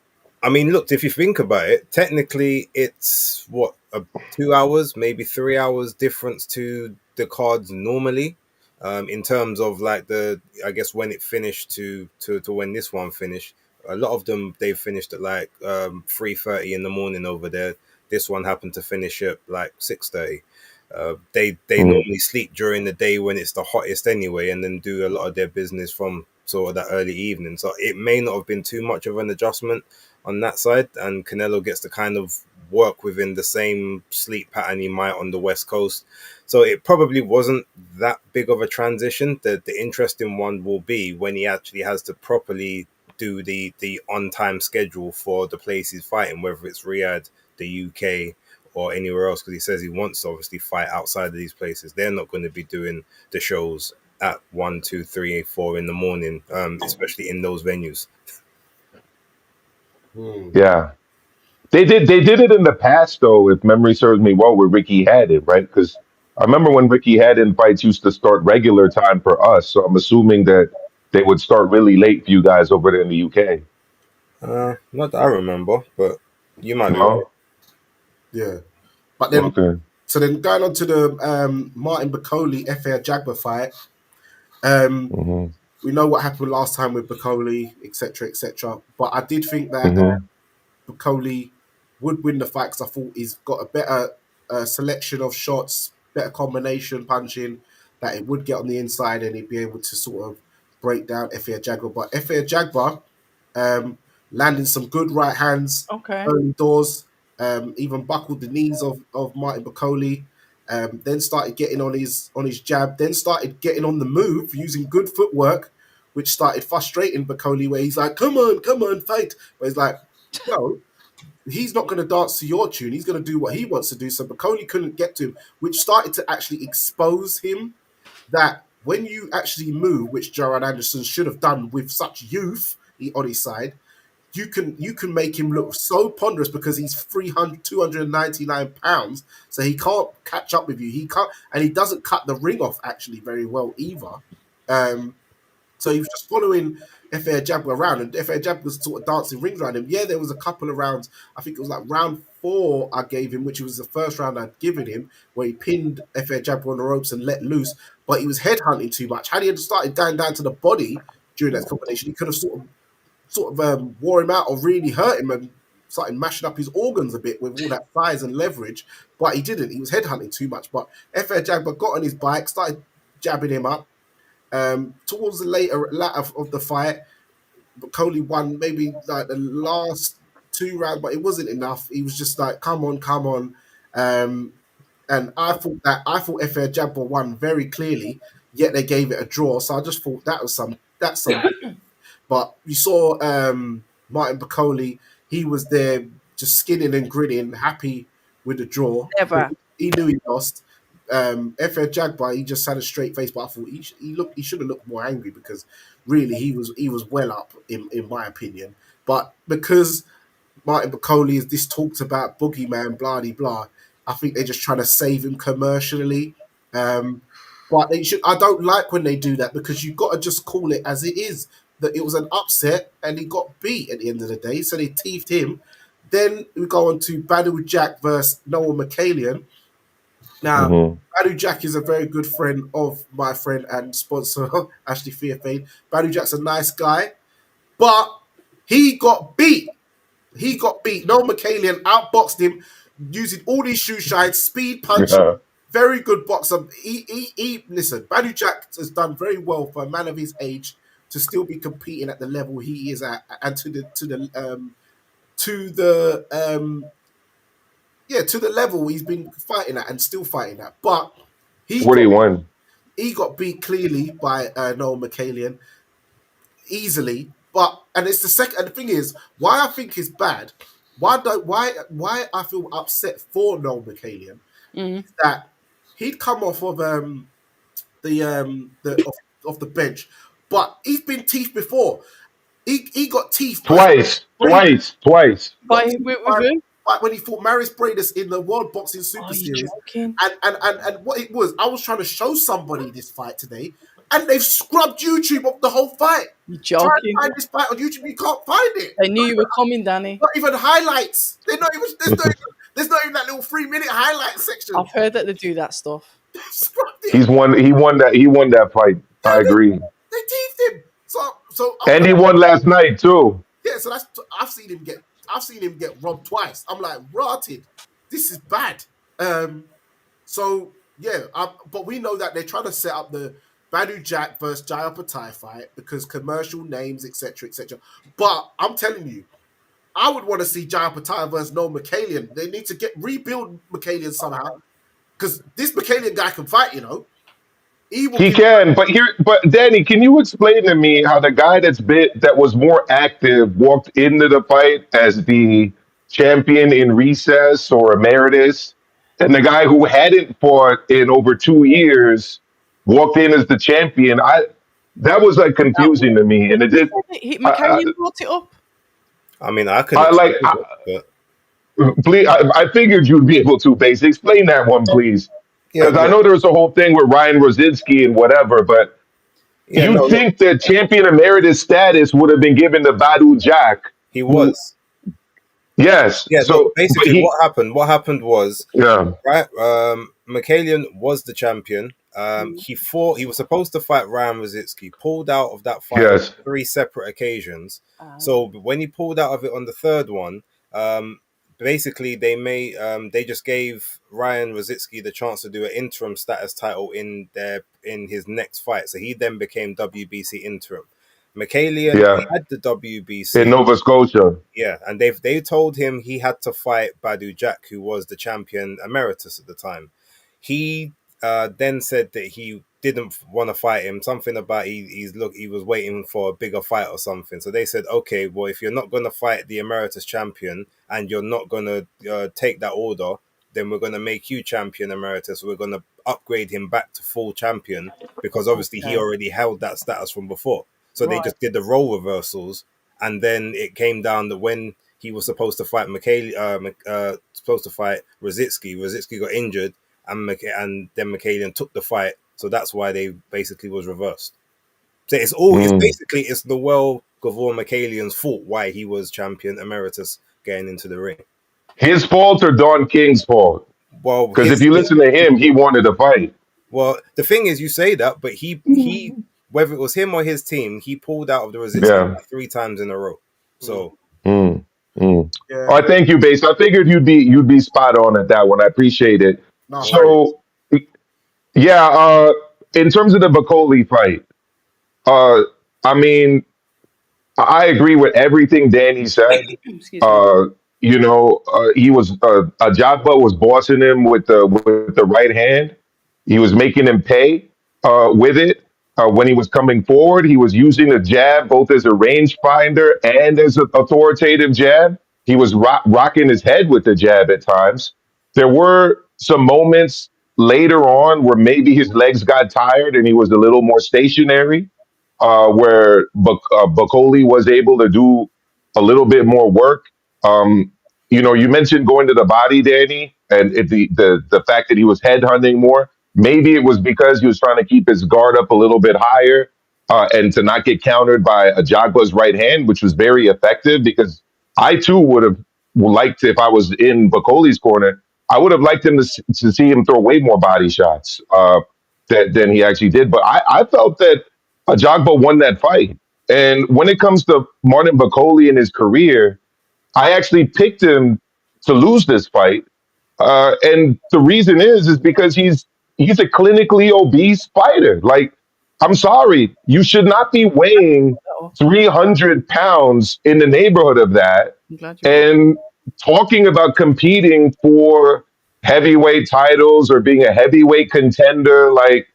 Speaker 4: I mean, look, if you think about it, technically, it's what 2 hours, maybe 3 hours difference to the cards normally. In terms of like I guess when it finished to when this one finished, a lot of them they finished at like 3:30 in the morning over there. This one happened to finish at like 6:30. They
Speaker 3: Mhm.
Speaker 4: normally sleep during the day when it's the hottest anyway, and then do a lot of their business from sort of that early evening. So it may not have been too much of an adjustment on that side, and Canelo gets to kind of work within the same sleep pattern he might on the West Coast. So it probably wasn't that big of a transition. The interesting one will be when he actually has to properly do the on time schedule for the place he's fighting, whether it's Riyadh, the UK, or anywhere else, because he says he wants to obviously fight outside of these places. They're not going to be doing the shows at 1, 2, 3, 4 in the morning, especially in those venues.
Speaker 1: Hmm.
Speaker 3: Yeah. They did it in the past though, if memory serves me well, with Ricky Haddon, right? Because I remember when Ricky Haddon fights used to start regular time for us. So I'm assuming that they would start really late for you guys over there in the UK.
Speaker 4: Not that I remember, but you might be right.
Speaker 3: No?
Speaker 1: Yeah, but then
Speaker 3: Okay.
Speaker 1: so then going on to the Martin Bacoli FA Jagba fight. Um,
Speaker 3: Hmm.
Speaker 1: we know what happened last time with Bacoli, etc., etc. But I did think that
Speaker 3: Hmm.
Speaker 1: Bacoli would win the fight because I thought he's got a better selection of shots, better combination punching, that it would get on the inside and he'd be able to sort of break down Efia Jagba. But Efia Jagba landing some good right hands
Speaker 2: Okay.
Speaker 1: early doors, even buckled the knees of Martin Bacoli. Then started getting on his jab, then started getting on the move using good footwork, which started frustrating Bacoli, where he's like, come on, fight. But he's like, no, he's not going to dance to your tune. He's going to do what he wants to do. So Bacoli couldn't get to him, which started to actually expose him that when you actually move, which Joran Anderson should have done with such youth on his side, you can make him look so ponderous because he's 299 pounds, so he can't catch up with you. He can't, and he doesn't cut the ring off actually very well either. So he was just following F.A. Jab around, and F.A. Jab was sort of dancing rings around him. Yeah, there was a couple of rounds. I think it was like round 4 I gave him, which was the first round I'd given him, where he pinned F.A. Jab on the ropes and let loose. But he was headhunting too much. Had he had started going down to the body during that combination, he could have sort of wore him out or really hurt him and started mashing up his organs a bit with all that size and leverage. But he didn't. He was headhunting too much. But F.A. Jagba got on his bike, started jabbing him up. Towards the latter of the fight, Coley won maybe like the last 2 rounds, but it wasn't enough. He was just like, come on. And I thought FA Jabba won very clearly, yet they gave it a draw. So I just thought that's some. But you saw Martin Bacoli, he was there just skinning and grinning, happy with the draw.
Speaker 2: Never.
Speaker 1: He knew he lost. Efe Jagba, he just had a straight face, but I thought he should have looked more angry because really he was well up in my opinion. But because Martin McCauley is this talked about boogeyman, blah de blah, I think they're just trying to save him commercially. But they should. I don't like when they do that because you've got to just call it as it is. That it was an upset and he got beat at the end of the day, so they teethed him. Then we go on to Badou Jack versus Noah McCallion. Now, Badou Jack is a very good friend of my friend and sponsor, Ashley Fearfade. Badou Jack's a nice guy, but he got beat. He got beat. Noah McCallion outboxed him using all these shoe shines, speed punch. Very good boxer. Listen, Badou Jack has done very well for a man of his age to still be competing at the level he is at, and to the level he's been fighting at and still fighting at. But he
Speaker 3: 41.
Speaker 1: He got beat clearly by Noah McCallion easily. And it's the second. And the thing is, why I think is bad. Why I feel upset for Noah McCallion is that he'd come off of the bench, but he's been teethed before. He got teethed
Speaker 3: twice.
Speaker 2: By who?
Speaker 1: Like when he fought Marius Bradis in the World Boxing Super Series. And what it was, I was trying to show somebody this fight today, and they've scrubbed YouTube of the whole fight.
Speaker 2: You're joking.
Speaker 1: Try to find this fight on YouTube, you can't find it.
Speaker 2: They knew you were coming, Danny.
Speaker 1: Not even highlights. There's not even that little 3-minute highlight section.
Speaker 2: I've heard that they do that stuff.
Speaker 1: They've scrubbed it.
Speaker 3: He won that fight. I agree.
Speaker 1: They teethed him. So
Speaker 3: and he won last night too.
Speaker 1: Yeah, so I've seen him get robbed twice. I'm like, rotted. This is bad. So yeah, but we know that they're trying to set up the Badou Jack versus Jai Patai fight because commercial names, etc., etc. But I'm telling you, I would want to see Jai Patai versus Noah McCallion. They need to rebuild McCallion somehow because this McCallion guy can fight. You know,
Speaker 3: he can. But Danny, can you explain to me how the guy that was more active walked into the fight as the champion in recess or emeritus, and the guy who hadn't fought in over 2 years walked in as the champion? That was like confusing to me, and it did.
Speaker 2: McCallion brought it up.
Speaker 4: I mean, I could.
Speaker 3: Please, I figured you'd be able to. Base explain that one, please. Because I know there was a whole thing with Ryan Rosicki and whatever, but you think that champion emeritus status would have been given to Badou Jack?
Speaker 4: He was.
Speaker 3: Yes.
Speaker 4: Yeah. So basically, what happened was, right? McCallion was the champion. He fought. He was supposed to fight Ryan Rosicki. Pulled out of that fight on 3 separate occasions. So when he pulled out of it on the third one, basically they just gave Ryan Rosicki the chance to do an interim status title in his next fight. So he then became WBC interim. McCallion had the WBC
Speaker 3: in Nova Scotia.
Speaker 4: Yeah, and they told him he had to fight Badou Jack, who was the champion emeritus at the time. He then said that he didn't want to fight him. Something about he was waiting for a bigger fight or something. So they said, okay, well, if you're not going to fight the emeritus champion and you're not going to take that order, then we're going to make you champion emeritus. We're going to upgrade him back to full champion because obviously he already held that status from before. So they just did the role reversals, and then it came down that when he was supposed to fight supposed to fight Rosicki got injured, and then McCallion took the fight. So that's why they basically was reversed. So it's Noel Gavor McCallion's fault why he was champion emeritus getting into the ring.
Speaker 3: His fault or Don King's fault?
Speaker 4: Well,
Speaker 3: because if you listen to him, he wanted to fight. Well,
Speaker 4: the thing is, you say that, but he whether it was him or his team, he pulled out of the resistance 3 times in a row. So,
Speaker 3: All right, thank you, Base. I figured you'd be spot on at that one. I appreciate it. In terms of the Bacoli fight, I mean, I agree with everything Danny said. He was Ajagba was bossing him with the right hand. He was making him pay with it. When he was coming forward, he was using the jab both as a range finder and as an authoritative jab. He was rocking his head with the jab at times. There were some moments later on where maybe his legs got tired and he was a little more stationary, where Bacoli was able to do a little bit more work. Um, you mentioned going to the body, Danny, and the fact that he was headhunting more. Maybe it was because he was trying to keep his guard up a little bit higher, and to not get countered by Ajagba's right hand, which was very effective. Because I too would have liked, if I was in Bacoli's corner, I would have liked him to see him throw way more body shots than he actually did. But I felt that Ajagba won that fight. And when it comes to Martin Bacoli and his career, I actually picked him to lose this fight, and the reason is because he's a clinically obese fighter. Like, I'm sorry, you should not be weighing
Speaker 2: Oh,
Speaker 3: 300 pounds in the neighborhood of that
Speaker 2: I'm glad you brought.
Speaker 3: and talking about competing for heavyweight titles or being a heavyweight contender. Like,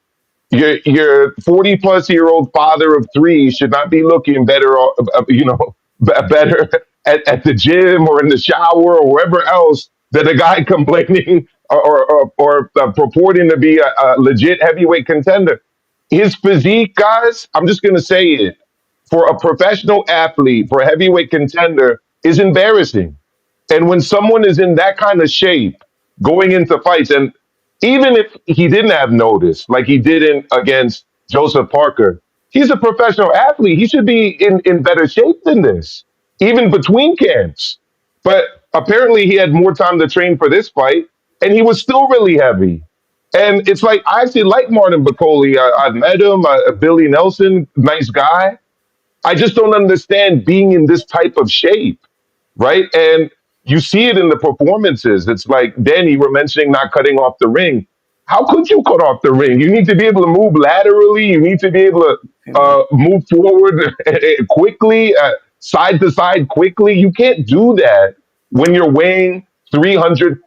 Speaker 3: your 40 plus year old father of three should not be looking better, better at the gym or in the shower or wherever else than a guy complaining or purporting to be a legit heavyweight contender. His physique, guys, I'm just going to say it, for a professional athlete, for a heavyweight contender, is embarrassing. And when someone is in that kind of shape going into fights, and even if he didn't have notice, like he didn't against Joseph Parker, he's a professional athlete. He should be in better shape than this, even between camps. But apparently, he had more time to train for this fight, and he was still really heavy. And it's like, I actually like Martin Bacoli. I've met him, Billy Nelson, nice guy. I just don't understand being in this type of shape, right? And you see it in the performances. It's like, Danny, you were mentioning not cutting off the ring. How could you cut off the ring? You need to be able to move laterally. You need to be able to move forward quickly, side to side quickly. You can't do that when you're weighing 300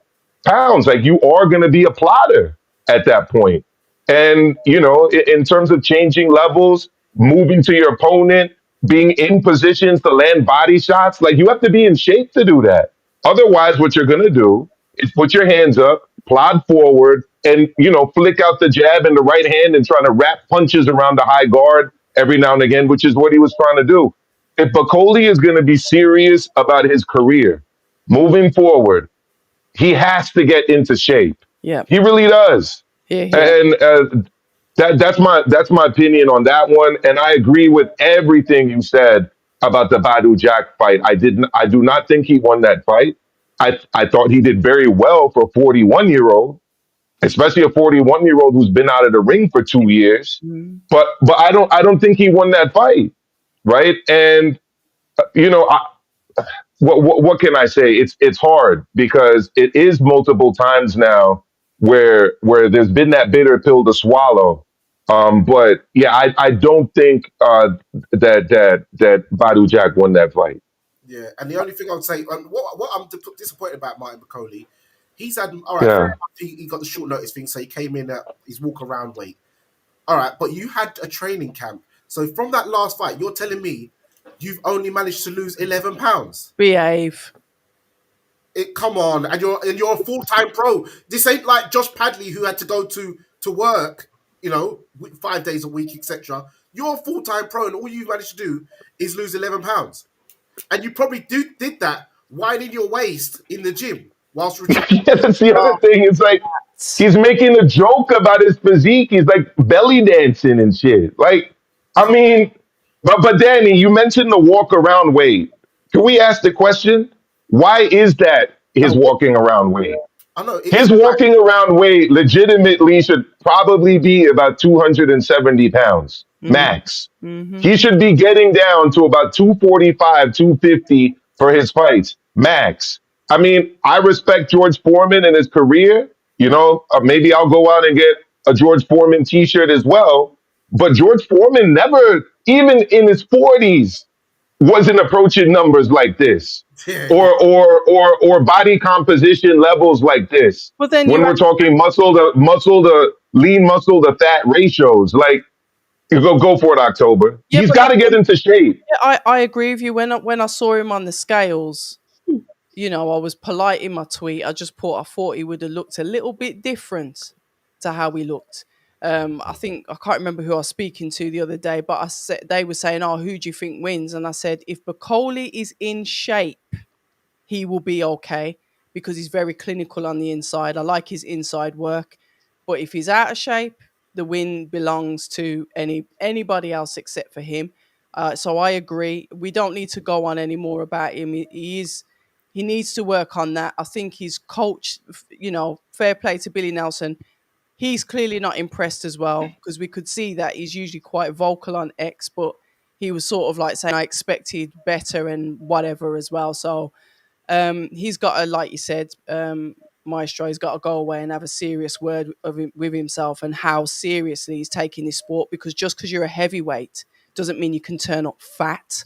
Speaker 3: pounds. Like, you are going to be a plotter at that point. And, in terms of changing levels, moving to your opponent, being in positions to land body shots, like, you have to be in shape to do that. Otherwise, what you're going to do is put your hands up, plod forward, and, flick out the jab and the right hand and trying to wrap punches around the high guard every now and again, which is what he was trying to do. If Bacoli is going to be serious about his career moving forward, he has to get into shape.
Speaker 2: Yeah,
Speaker 3: He really does.
Speaker 2: here.
Speaker 3: And that's my opinion on that one. And I agree with everything you said about the Badu Jack fight. I do not think he won that fight. I thought he did very well for a 41-year-old, especially a 41-year-old who's been out of the ring for 2 years.
Speaker 2: Mm.
Speaker 3: But I don't think he won that fight, right? And you know, I, what can I say? It's hard because it is multiple times now where there's been that bitter pill to swallow. But yeah, I don't think that Badu Jack won that fight.
Speaker 1: Yeah, and the only thing I would say, what I'm disappointed about Martin Bacoli, he's had all right. Fair
Speaker 3: Yeah.
Speaker 1: enough, he got the short notice thing, so he came in at his walk around weight. All right, but you had a training camp. So from that last fight, you're telling me you've only managed to lose 11 pounds.
Speaker 2: Behave.
Speaker 1: Come on, and you're a full-time pro. This ain't like Josh Padley who had to go to work, 5 days a week, etc. You're a full-time pro, and all you managed to do is lose 11 pounds. And you probably did that winding your waist in the gym whilst recharging.
Speaker 3: Yeah, that's the other thing. It's like he's making a joke about his physique. He's like belly dancing and shit. Like, I mean, but Danny, you mentioned the walk around weight. Can we ask the question? Why is that his walking around weight?
Speaker 1: I know it
Speaker 3: His
Speaker 1: is.
Speaker 3: walking around weight legitimately should probably be about 270 pounds max.
Speaker 2: Mm-hmm.
Speaker 3: He should be getting down to about 245, 250 for his fights max. I mean, I respect George Foreman and his career. Maybe I'll go out and get a George Foreman t-shirt as well. But George Foreman never, even in his 40s, wasn't approaching numbers like this,
Speaker 1: Yeah.
Speaker 3: or body composition levels like this.
Speaker 2: But then
Speaker 3: When
Speaker 2: you
Speaker 3: we're talking muscle to lean muscle to fat ratios, like, you go for it, October.
Speaker 2: Yeah,
Speaker 3: He's
Speaker 2: but
Speaker 3: got to get into shape.
Speaker 2: I agree with you. When I saw him on the scales, I was polite in my tweet. I just I thought he would have looked a little bit different to how he looked. I think I can't remember who I was speaking to the other day, but they were saying, "Oh, who do you think wins?" And I said, if Bacoli is in shape, he will be okay because he's very clinical on the inside. I like his inside work, but if he's out of shape, the win belongs to anybody else except for him. So I agree. We don't need to go on any more about him. He needs to work on that. I think his coach, fair play to Billy Nelson. He's clearly not impressed as well because we could see that he's usually quite vocal on X, but he was sort of like saying, I expected better and whatever as well. So he's got to, like you said, Maestro, he's got to go away and have a serious word with himself and how seriously he's taking this sport, because just because you're a heavyweight doesn't mean you can turn up fat.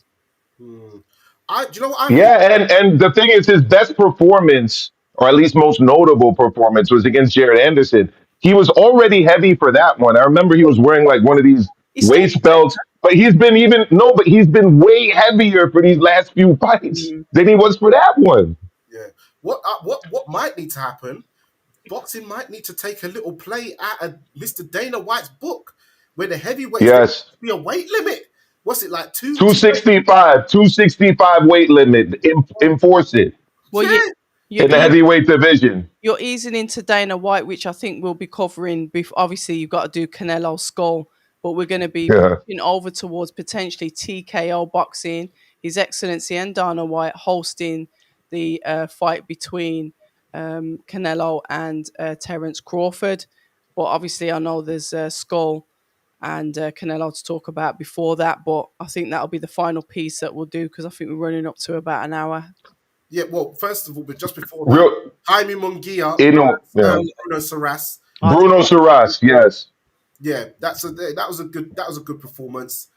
Speaker 1: Do you know what I think?
Speaker 3: Yeah, and the thing is, his best performance, or at least most notable performance, was against Jared Anderson. He was already heavy for that one. I remember he was wearing like one of these
Speaker 2: He's still
Speaker 3: waist belts, but he's been but he's been way heavier for these last few fights than he was for that one.
Speaker 1: Yeah. What might need to happen? Boxing might need to take a little play out of Mr. Dana White's book, where the heavyweights
Speaker 3: Yes,
Speaker 1: be a weight limit. What's it like? Two?
Speaker 3: 265 weight limit. Enforce it
Speaker 2: well,
Speaker 1: Yeah.
Speaker 2: you
Speaker 3: in the heavyweight division.
Speaker 2: you're easing into Dana White, which I think we'll be covering. Obviously, you've got to do Canelo Skull, but we're going to be
Speaker 3: Yeah,
Speaker 2: pushing over towards potentially TKO boxing. His Excellency and Dana White hosting the fight between Canelo and Terence Crawford. But obviously, I know there's Skull and Canelo to talk about before that. But I think that'll be the final piece that we'll do, because I think we're running up to about an hour.
Speaker 1: Yeah. Well, first of all, but just before that,
Speaker 3: real.
Speaker 1: Jaime Munguia,
Speaker 3: Yeah.
Speaker 1: Bruno Saras.
Speaker 2: I did-
Speaker 3: Bruno Saras. Yes.
Speaker 1: Yeah, that was a good performance.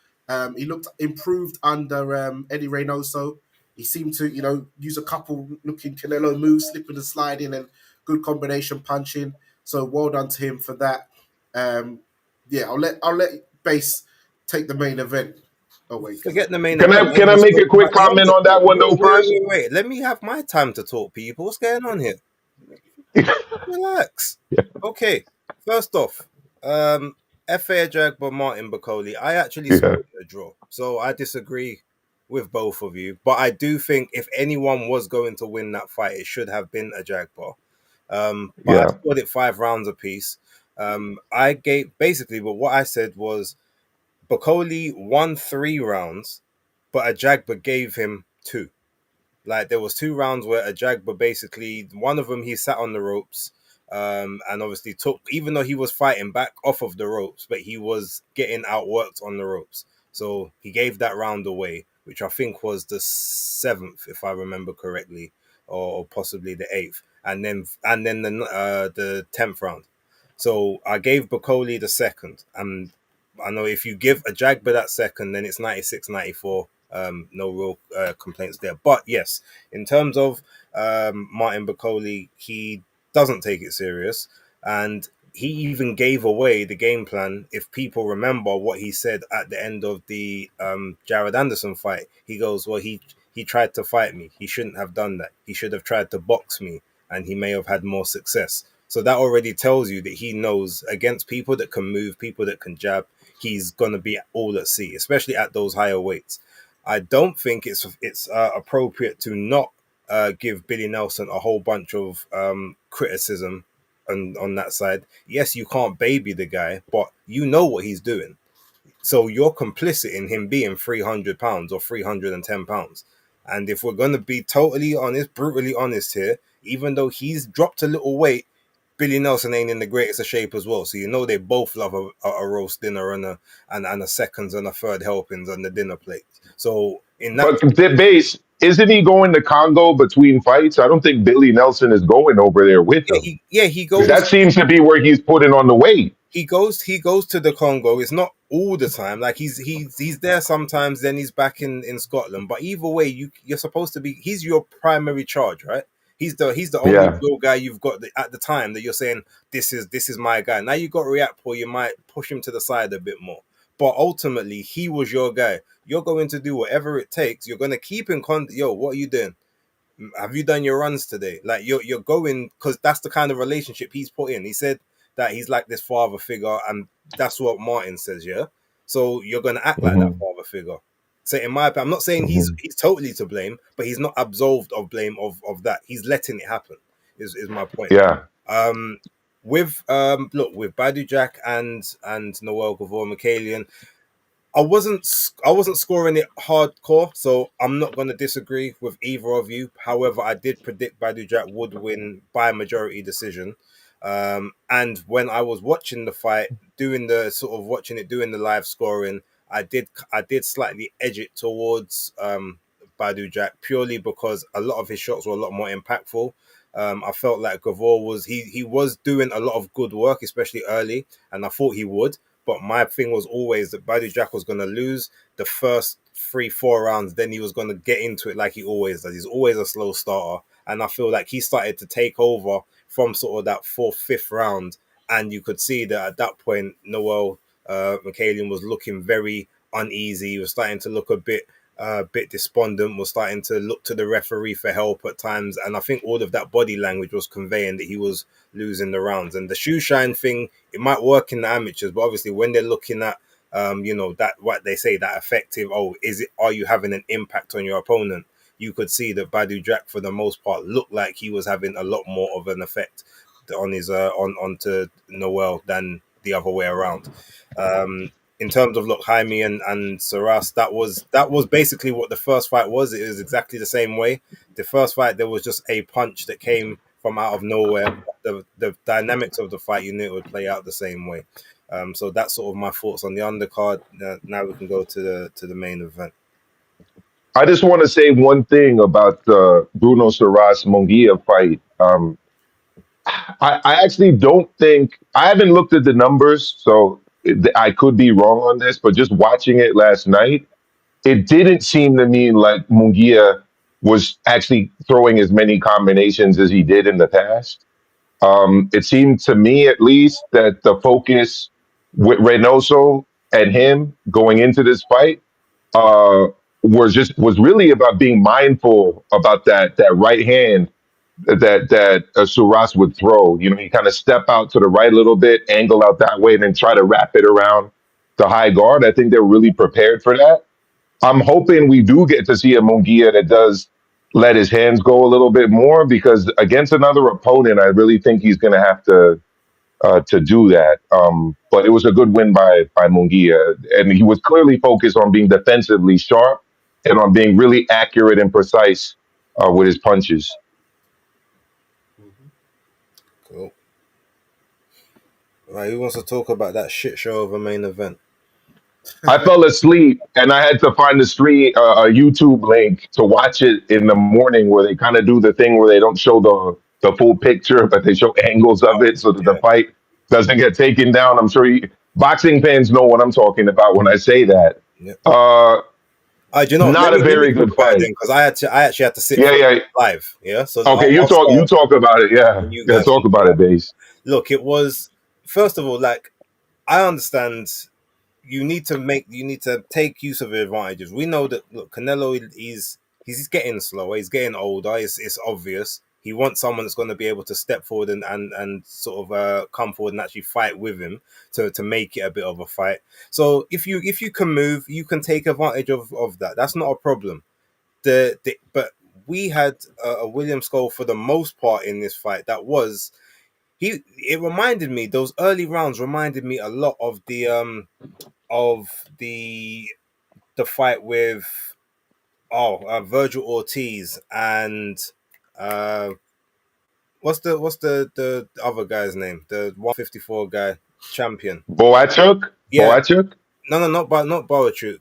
Speaker 1: He looked improved under Eddie Reynoso. He seemed to use a couple looking Canelo moves, slipping and sliding, and good combination punching. So well done to him for that. Yeah, I'll let Base take the main event. Oh wait,
Speaker 4: Forget the main
Speaker 3: Can
Speaker 4: event.
Speaker 3: I make a quick comment on that one though first?
Speaker 4: Wait. Let me have my time to talk, people. What's going on here? Relax. Okay. First off, FA Ajagba, Martin Bacoli. I actually saw
Speaker 3: Yeah.
Speaker 4: a draw, so I disagree with both of you. But I do think if anyone was going to win that fight, it should have been Ajagba. But I
Speaker 3: Yeah.
Speaker 4: scored it 5 rounds apiece. I gave basically, but what I said was Bacoli won 3 rounds, but Ajagba gave him 2. Like there was 2 rounds where Ajagba basically, one of them he sat on the ropes, and obviously took, even though he was fighting back off of the ropes, but he was getting outworked on the ropes. So he gave that round away, which I think was the 7th, if I remember correctly, or possibly the 8th, and then the 10th round. So I gave Bacoli the second, and I know if you give Ajagba that second, then it's 96-94. No real complaints there. But yes, in terms of Martin Bacoli, he doesn't take it serious, and he even gave away the game plan. If people remember what he said at the end of the Jared Anderson fight, he goes, "Well, he tried to fight me. He shouldn't have done that. He should have tried to box me, and he may have had more success." So that already tells you that he knows against people that can move, people that can jab, he's going to be all at sea, especially at those higher weights. I don't think it's appropriate to not give Billy Nelson a whole bunch of criticism on that side. Yes, you can't baby the guy, but you know what he's doing. So you're complicit in him being 300 pounds or 310 pounds. And if we're going to be totally honest, brutally honest here, even though he's dropped a little weight, Billy Nelson ain't in the greatest of shape as well. So you know they both love a roast dinner and a seconds and a third helpings on the dinner plate. So in that,
Speaker 3: But the base, isn't he going to Congo between fights? I don't think Billy Nelson is going over there with him.
Speaker 4: he
Speaker 3: 'Cause
Speaker 4: goes
Speaker 3: that seems to be where he's putting on the weight.
Speaker 4: he goes to the Congo. It's not all the time. Like he's there sometimes, then he's back in Scotland. But either way, you're supposed to be. He's your primary charge, right? He's the only
Speaker 3: Yeah.
Speaker 4: real guy you've got at the time that you're saying this is my guy. Now you got Riakpo, you might push him to the side a bit more. But ultimately, he was your guy. You're going to do whatever it takes. You're going to keep in contact. Yo, what are you doing? have you done your runs today? Like you're going, because that's the kind of relationship he's put in. He said that he's like this father figure, and that's what Martin says. Yeah, so you're gonna act like that
Speaker 3: Hmm.
Speaker 4: father figure. So in my opinion, I'm not saying
Speaker 3: Hmm.
Speaker 4: he's totally to blame, but he's not absolved of blame of that. He's letting it happen. Is my point.
Speaker 3: Yeah.
Speaker 4: Um, with look, with Badu Jack and Noel Gavor Michaelian, I wasn't scoring it hardcore, so I'm not going to disagree with either of you. However, I did predict Badu Jack would win by majority decision. And when I was watching the fight, doing the sort of watching it, doing the live scoring, I did slightly edge it towards Badu Jack, purely because a lot of his shots were a lot more impactful. I felt like Gavor he was doing a lot of good work, especially early, and I thought he would. But my thing was always that Badu Jack was going to lose the first 3-4 rounds. Then he was going to get into it like he always does. He's always a slow starter. And I feel like he started to take over from sort of that fourth, fifth round. And you could see that at that point, Noel Michaelian was looking very uneasy. He was starting to look a bit despondent, was starting to look to the referee for help at times. And I think all of that body language was conveying that he was losing the rounds. And the shoe shine thing, it might work in the amateurs, but obviously when they're looking at that, what they say, that effective, are you having an impact on your opponent? You could see that Badu Jack for the most part looked like he was having a lot more of an effect on his onto Noel than the other way around. In terms of look, Jaime and Saras, that was basically what the first fight was. It was exactly the same way. The first fight, there was just a punch that came from out of nowhere. The dynamics of the fight, you knew it would play out the same way. So that's sort of my thoughts on the undercard. Now we can go to the main event.
Speaker 3: I just want to say one thing about the Bruno Saras Munguia fight. I actually don't think I haven't looked at the numbers, so I could be wrong on this. But just watching it last night, it didn't seem to me like Munguia was actually throwing as many combinations as he did in the past. It seemed to me, at least, that the focus with Reynoso and him going into this fight uh, was really about being mindful about that right hand that Suras would throw. You know, you kind of step out to the right a little bit, angle out that way, and then try to wrap it around the high guard. I think they're really prepared for that. I'm hoping we do get to see a Munguia that does let his hands go a little bit more, because against another opponent, I really think he's going to have to do that. But it was a good win by Munguia, and he was clearly focused on being defensively sharp and on being really accurate and precise with his punches.
Speaker 1: Mhm.
Speaker 4: Cool. Right, who wants to talk about that shit show of a main event?
Speaker 3: I fell asleep and I had to find a YouTube link to watch it in the morning, where they kind of do the thing where they don't show the full picture, but they show angles of
Speaker 4: Oh,
Speaker 3: it so that the
Speaker 4: yeah,
Speaker 3: fight doesn't get taken down. I'm sure boxing fans know what I'm talking about when I say that.
Speaker 4: yeah.
Speaker 3: Uh,
Speaker 4: Do you know what?
Speaker 3: Not a
Speaker 4: Let me
Speaker 3: very
Speaker 4: talk
Speaker 3: good
Speaker 4: about it then,
Speaker 3: fight.
Speaker 4: because I actually had to sit
Speaker 3: Yeah,
Speaker 4: through
Speaker 3: yeah.
Speaker 4: it live. Yeah, so
Speaker 3: Okay,
Speaker 4: I'll
Speaker 3: you
Speaker 4: start,
Speaker 3: talk about it.
Speaker 4: and
Speaker 3: Yeah,
Speaker 4: you
Speaker 3: yeah,
Speaker 4: guys
Speaker 3: talk
Speaker 4: can
Speaker 3: about it, base.
Speaker 4: look. It was, first of all, like, I understand you need to take use of the advantages. We know that, look, Canelo, he's getting slower, he's getting older. It's obvious. He wants someone that's going to be able to step forward and sort of come forward and actually fight with him to make it a bit of a fight. So if you can move, you can take advantage of that. That's not a problem. But we had a William Skull for the most part in this fight. It reminded me, those early rounds reminded me a lot of the fight with Virgil Ortiz and uh what's the other guy's name, the 154 guy, champion. Yeah,
Speaker 3: Boachuk,
Speaker 4: no, not Boachuk.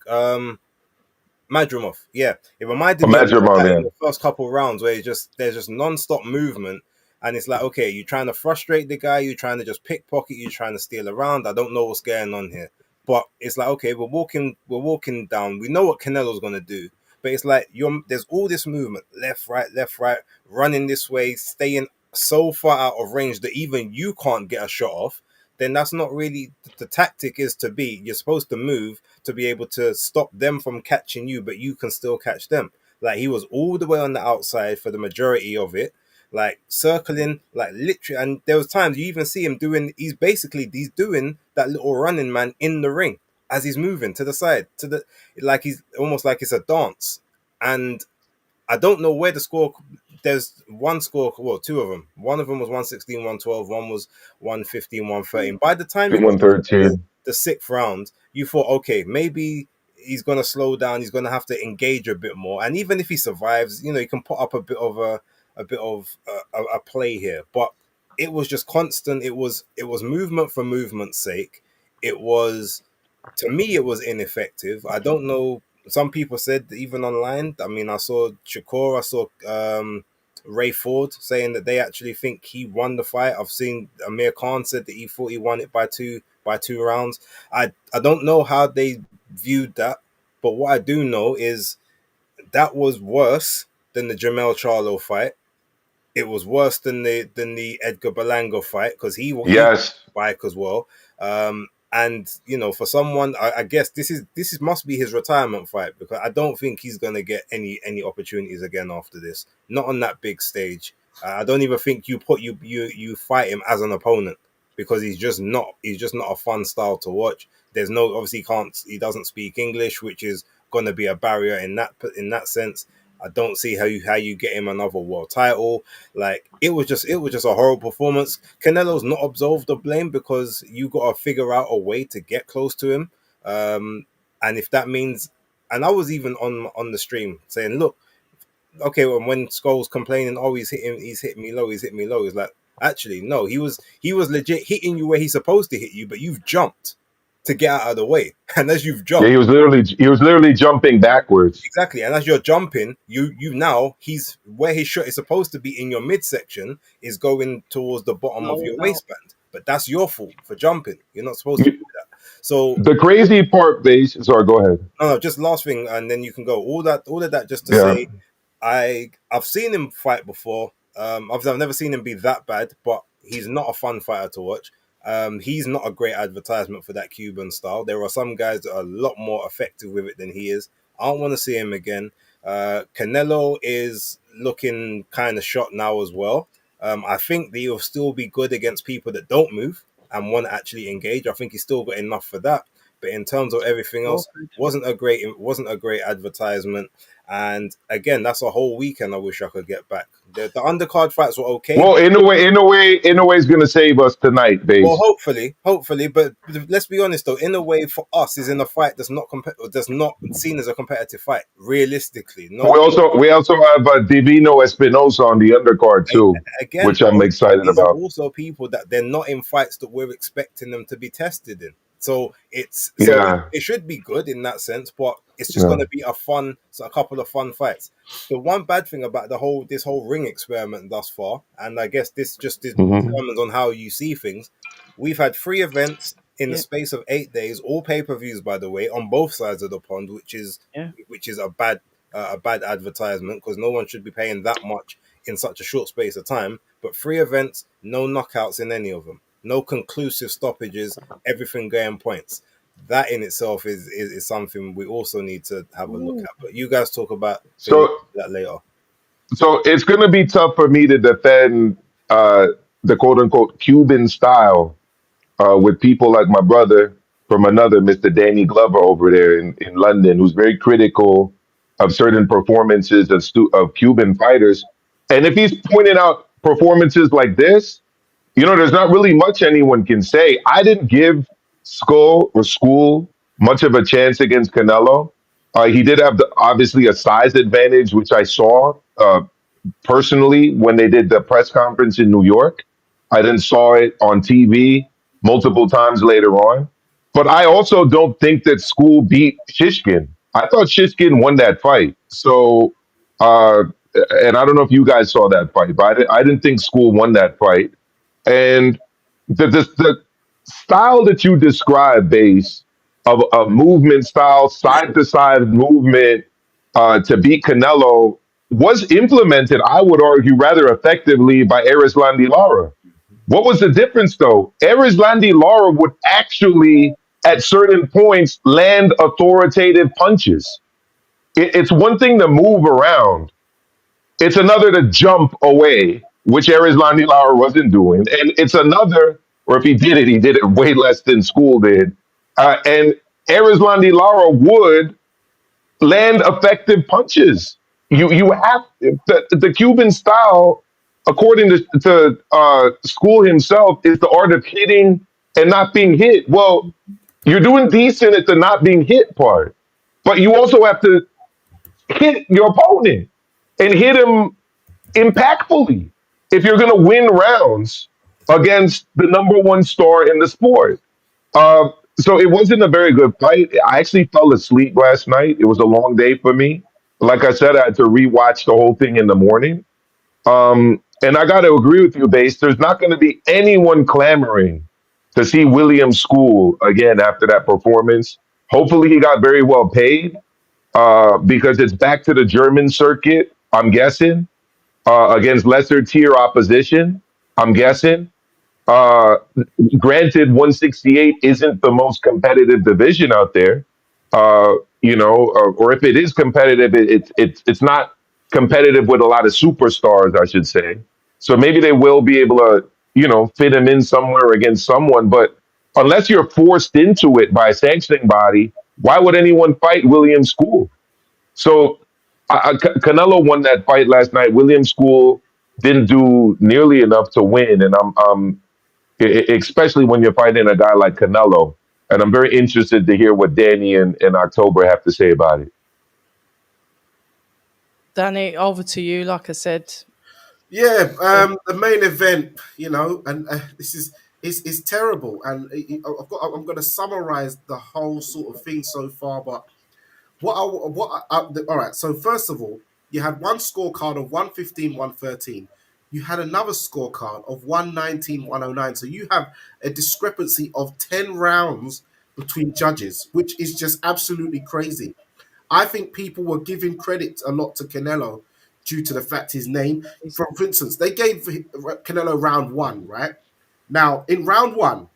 Speaker 4: Madrimov, yeah, it reminded me a lot of
Speaker 3: Madrimov,
Speaker 4: that
Speaker 3: yeah.
Speaker 4: in the first couple rounds, where there's just non-stop movement, and it's like, okay, you're trying to frustrate the guy, you're trying to just pickpocket, you're trying to steal around. I don't know what's going on here, but it's like, okay, we're walking down. We know what Canelo's gonna do, but it's like there's all this movement, left, right, running this way, staying so far out of range that even you can't get a shot off. Then that's not really the tactic. Is to be, you're supposed to move to be able to stop them from catching you, but you can still catch them. Like he was all the way on the outside for the majority of it, like circling, like literally. And there was times you even see him doing. He's doing that little running man in the ring as he's moving to the side, like he's almost like it's a dance. And I don't know where the score. There's one score, well, two of them. One of them was 116, 112. One was 115, 113. By the time you got to
Speaker 3: 113.
Speaker 4: the sixth round, you thought, okay, maybe he's going to slow down. He's going to have to engage a bit more. And even if he survives, he can put up a bit of a play here. But it was just constant. It was movement for movement's sake. It was, to me, it was ineffective. I don't know. Some people said even online. I mean, I saw Shakur, I saw Ray Ford saying that they actually think he won the fight. I've seen Amir Khan said that he thought he won it by two rounds. I don't know how they viewed that, but what I do know is that was worse than the Jamel Charlo fight. It was worse than the Edgar Berlanga fight because he
Speaker 3: Yes.
Speaker 4: bike as well. And for someone, I guess this must be his retirement fight, because I don't think he's gonna get any opportunities again after this. Not on that big stage. I don't even think you fight him as an opponent, because he's just not a fun style to watch. There's no, obviously he doesn't speak English, which is gonna be a barrier in that sense. I don't see how you get him another world title. Like it was just a horrible performance. Canelo's not absolved of blame, because you got to figure out a way to get close to him. And if that means, and I was even on the stream saying, look, okay, when Skull's complaining, oh, he's hitting me low. He's like, actually, no, he was legit hitting you where he's supposed to hit you, but you've jumped to get out of the way. And as you've jumped,
Speaker 3: Yeah, he was literally jumping backwards.
Speaker 4: exactly. And as you're jumping, he's where his shot is supposed to be in your midsection is going towards the bottom of your waistband. But that's your fault for jumping. You're not supposed to do that. So
Speaker 3: The crazy part, base. Sorry, go ahead.
Speaker 4: no, just last thing, and then you can go. All of that, just to
Speaker 3: Yeah.
Speaker 4: say, I've seen him fight before. I've never seen him be that bad, but he's not a fun fighter to watch. He's not a great advertisement for that Cuban style. There are some guys that are a lot more effective with it than he is. I don't want to see him again. Canelo is looking kind of shot now as well. I think that he'll still be good against people that don't move and want to actually engage. I think he's still got enough for that. But in terms of everything else, wasn't a great advertisement. And again, that's a whole weekend I wish I could get back. The undercard fights were okay.
Speaker 3: Well, in a way, is going to save us tonight, base.
Speaker 4: Well, hopefully. But let's be honest, though. In a way, for us, is in a fight that's not seen as a competitive fight. Realistically, no.
Speaker 3: We also have Divino Espinosa on the undercard too,
Speaker 4: Again,
Speaker 3: which I'm excited
Speaker 4: these are
Speaker 3: about.
Speaker 4: also people that they're not in fights that we're expecting them to be tested in. So
Speaker 3: Yeah.
Speaker 4: it should be good in that sense, but it's just going to be a couple of fun fights. The one bad thing about this whole ring experiment thus far, and I guess this just determines on how you see things. We've had 3 events in the space of 8 days, all pay-per-views, by the way, on both sides of the pond, which is a bad advertisement, because no one should be paying that much in such a short space of time. But 3 events, no knockouts in any of them. No conclusive stoppages, everything going points. That in itself is something we also need to have a look at. But you guys talk about that later.
Speaker 3: So it's going to be tough for me to defend the quote unquote Cuban style with people like my brother from another, Mr. Danny Glover over there in London, who's very critical of certain performances of Cuban fighters. And if he's pointing out performances like this, there's not really much anyone can say. I didn't give School much of a chance against Canelo. He did have obviously a size advantage, which I saw personally when they did the press conference in New York. I then saw it on TV multiple times later on. But I also don't think that School beat Shishkin. I thought Shishkin won that fight. So, and I don't know if you guys saw that fight, but I didn't think School won that fight. And the style that you describe, base of a movement style, side to side movement to beat Canelo was implemented, I would argue, rather effectively by Erislandy Lara. What was the difference, though? Erislandy Lara would actually, at certain points, land authoritative punches. it's one thing to move around. It's another to jump away, which Erislandy Lauer wasn't doing. And it's another, or if he did it way less than School did. And Erislandy Lauer would land effective punches. You have the Cuban style, according to School himself, is the art of hitting and not being hit. Well, you're doing decent at the not being hit part, but you also have to hit your opponent and hit him impactfully if you're going to win rounds against the number one star in the sport. Uh, so it wasn't a very good fight. I actually fell asleep last night. It was a long day for me. Like I said, I had to rewatch the whole thing in the morning. And I got to agree with you, Base. There's not going to be anyone clamoring to see William School again after that performance. Hopefully, he got very well paid because it's back to the German circuit, I'm guessing, against lesser tier opposition, I'm guessing. Uh, Granted, 168 isn't the most competitive division out there, or if it is competitive, it's not competitive with a lot of superstars, I should say. So maybe they will be able to, fit him in somewhere against someone. But unless you're forced into it by a sanctioning body, why would anyone fight William School? So Canelo won that fight last night. William School didn't do nearly enough to win, and especially when you're fighting a guy like Canelo. And I'm very interested to hear what Danny and October have to say about it.
Speaker 2: Danny, over to you. Like I said,
Speaker 1: Yeah, the main event, and this is terrible, and I'm going to summarize the whole sort of thing so far. But all right. So first of all, you had one scorecard of 115, 113. You had another scorecard of 119, 109. So you have a discrepancy of 10 rounds between judges, which is just absolutely crazy. I think people were giving credit a lot to Canelo due to the fact his name. For instance, they gave Canelo round one, right? Now, in round one,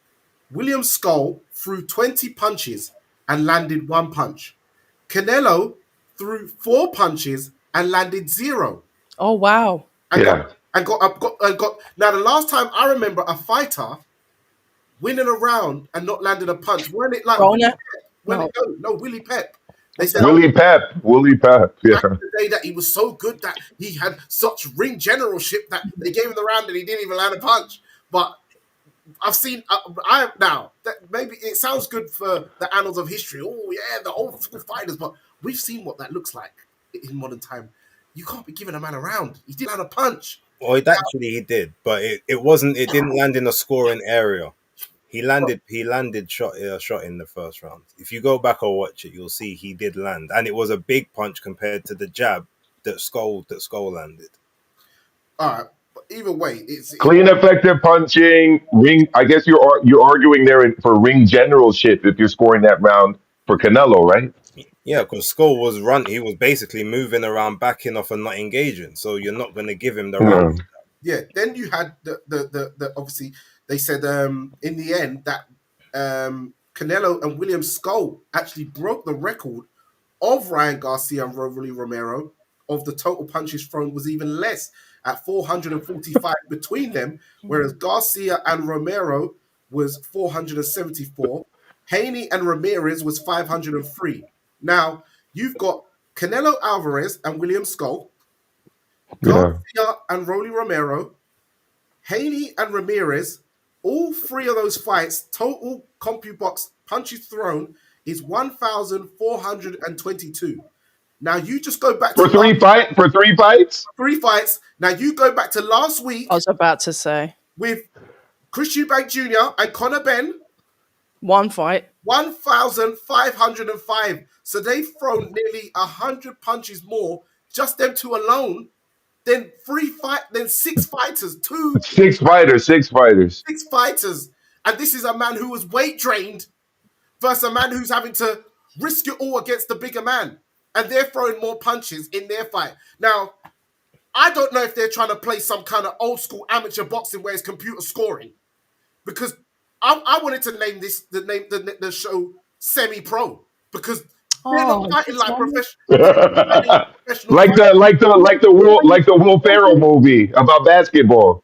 Speaker 1: William Skull threw 20 punches and landed one punch. Canelo threw 4 punches and landed 0.
Speaker 2: oh wow,
Speaker 1: And got and got. Now, the last time I remember a fighter winning a round and not landing a punch, when it like
Speaker 2: Rona,
Speaker 1: when
Speaker 2: no,
Speaker 1: it no Willie Pep. They said,
Speaker 3: Willie Pep,
Speaker 1: back
Speaker 3: yeah.
Speaker 1: in the day that he was so good that he had such ring generalship that they gave him the round and he didn't even land a punch. But I've seen, I now that maybe it sounds good for the annals of history. Oh yeah, the old school fighters, but we've seen what that looks like in modern time. You can't be giving a man a round. He didn't land a punch.
Speaker 4: Well, he did, but it wasn't. It didn't land in a scoring area. He landed shot in the first round. If you go back or watch it, you'll see he did land, and it was a big punch compared to the jab that Skull landed.
Speaker 1: All right, but either way, it's
Speaker 3: Clean, effective punching. Ring. I guess you're arguing there for ring generalship if you're scoring that round for Canelo, right?
Speaker 4: Yeah, because Skull was run. He was basically moving around, backing off, and not engaging. So you're not going to give him the round.
Speaker 3: Mm.
Speaker 1: yeah. Then you had the obviously they said in the end that Canelo and William Skull actually broke the record of Ryan Garcia and Rolly Romero of the total punches thrown was even less at 445 between them, whereas Garcia and Romero was 474. Haney and Ramirez was 503. Now, you've got Canelo Alvarez and William Skull,
Speaker 3: Yeah.
Speaker 1: Garcia and Rolly Romero, Haney and Ramirez. All 3 of those fights, total CompuBox punches thrown is 1,422. Now you just go back to
Speaker 3: For three fights.
Speaker 1: 3 fights. Now you go back to last week
Speaker 2: I was about to say
Speaker 1: with Chris Eubank Jr. and Conor Benn,
Speaker 2: one fight.
Speaker 1: 1,505. So they've thrown nearly 100 punches more, just them 2 alone, than 6 fighters, 2
Speaker 3: Six fighters.
Speaker 1: 6 fighters. And this is a man who was weight drained versus a man who's having to risk it all against the bigger man. And they're throwing more punches in their fight. Now, I don't know if they're trying to play some kind of old school amateur boxing where it's computer scoring. Because I wanted to name the show Semi-Pro. Because They're not
Speaker 2: Oh,
Speaker 1: fighting
Speaker 2: this
Speaker 1: like
Speaker 2: one.
Speaker 1: professional. They're not fighting like professional
Speaker 3: like
Speaker 1: fighters.
Speaker 3: the Will Ferrell movie about basketball.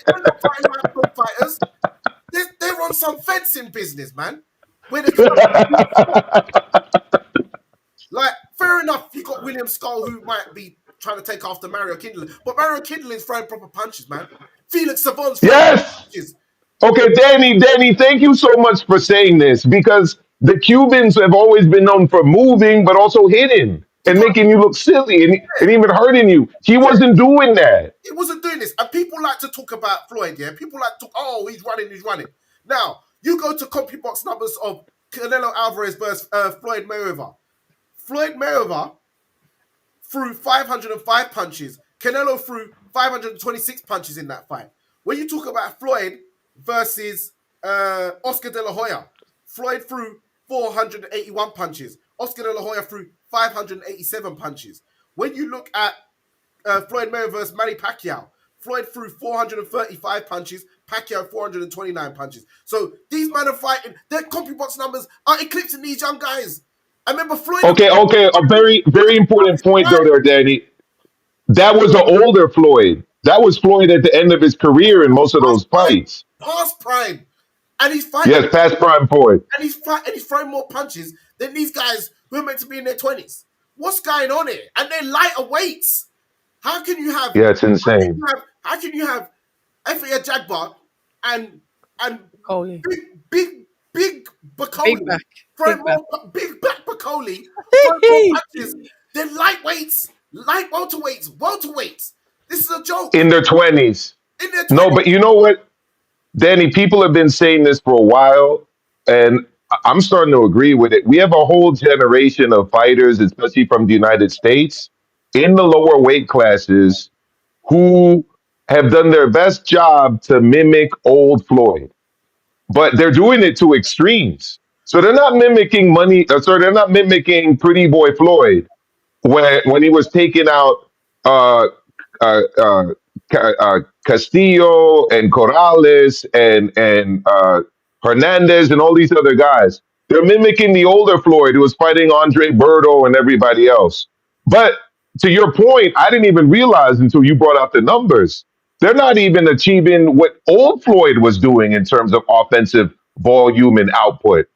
Speaker 1: They're not fighting like pro fighters. They're on some fencing business, man. Where they come like, fair enough, you got William Skull who might be trying to take after Mario Kindling, but Mario Kindling's throwing proper punches, man. Felix Savon's throwing
Speaker 3: Yes.
Speaker 1: punches.
Speaker 3: Okay, Danny, thank you so much for saying this because the Cubans have always been known for moving, but also hitting
Speaker 1: You
Speaker 3: and
Speaker 1: got
Speaker 3: making you look silly and
Speaker 1: yeah,
Speaker 3: even hurting you. He
Speaker 1: yeah.
Speaker 3: wasn't doing that.
Speaker 1: He wasn't doing this. And people like to talk about Floyd, yeah? People like to talk, oh, he's running. Now, you go to CompuBox numbers of Canelo Alvarez versus Floyd Mayweather. Floyd Mayweather threw 505 punches. Canelo threw 526 punches in that fight. When you talk about Floyd versus Oscar De La Hoya, Floyd threw 481 punches. Oscar De La Hoya threw 587 punches. When you look at Floyd Mayweather versus Manny Pacquiao, Floyd threw 435 punches, Pacquiao 429 punches. So these men are fighting. Their CompuBox numbers are eclipsing these young guys. I remember Floyd.
Speaker 3: Okay. A very important point though there, Danny. That was an older Floyd. That was Floyd at the end of his career in most of those fights.
Speaker 1: Past prime, and he's fighting,
Speaker 3: Yes, past prime Floyd.
Speaker 1: and he's throwing more punches than these guys who are meant to be in their 20s. What's going on here? And they're lighter weights. How can you have?
Speaker 3: Yeah, it's insane.
Speaker 1: How can you have F.A. Jagbar and
Speaker 2: Coley.
Speaker 1: big Bacoli
Speaker 2: Big back.
Speaker 1: throwing
Speaker 2: Big back.
Speaker 1: more big back Bacoli throwing more punches than lightweights, light welterweights. This is a joke.
Speaker 3: In their 20s.
Speaker 1: In their
Speaker 3: No,
Speaker 1: 20s.
Speaker 3: but you know what, Danny, people have been saying this for a while, and I'm starting to agree with it. We have a whole generation of fighters, especially from the United States, in the lower weight classes who have done their best job to mimic old Floyd, but they're doing it to extremes. So they're not mimicking they're not mimicking Pretty Boy Floyd when he was taking out uh, uh, uh, Castillo and Corrales and Hernandez and all these other guys. They're mimicking the older Floyd who was fighting Andre Berto and everybody else. But to your point, I didn't even realize until you brought out the numbers. They're not even achieving what old Floyd was doing in terms of offensive volume and output.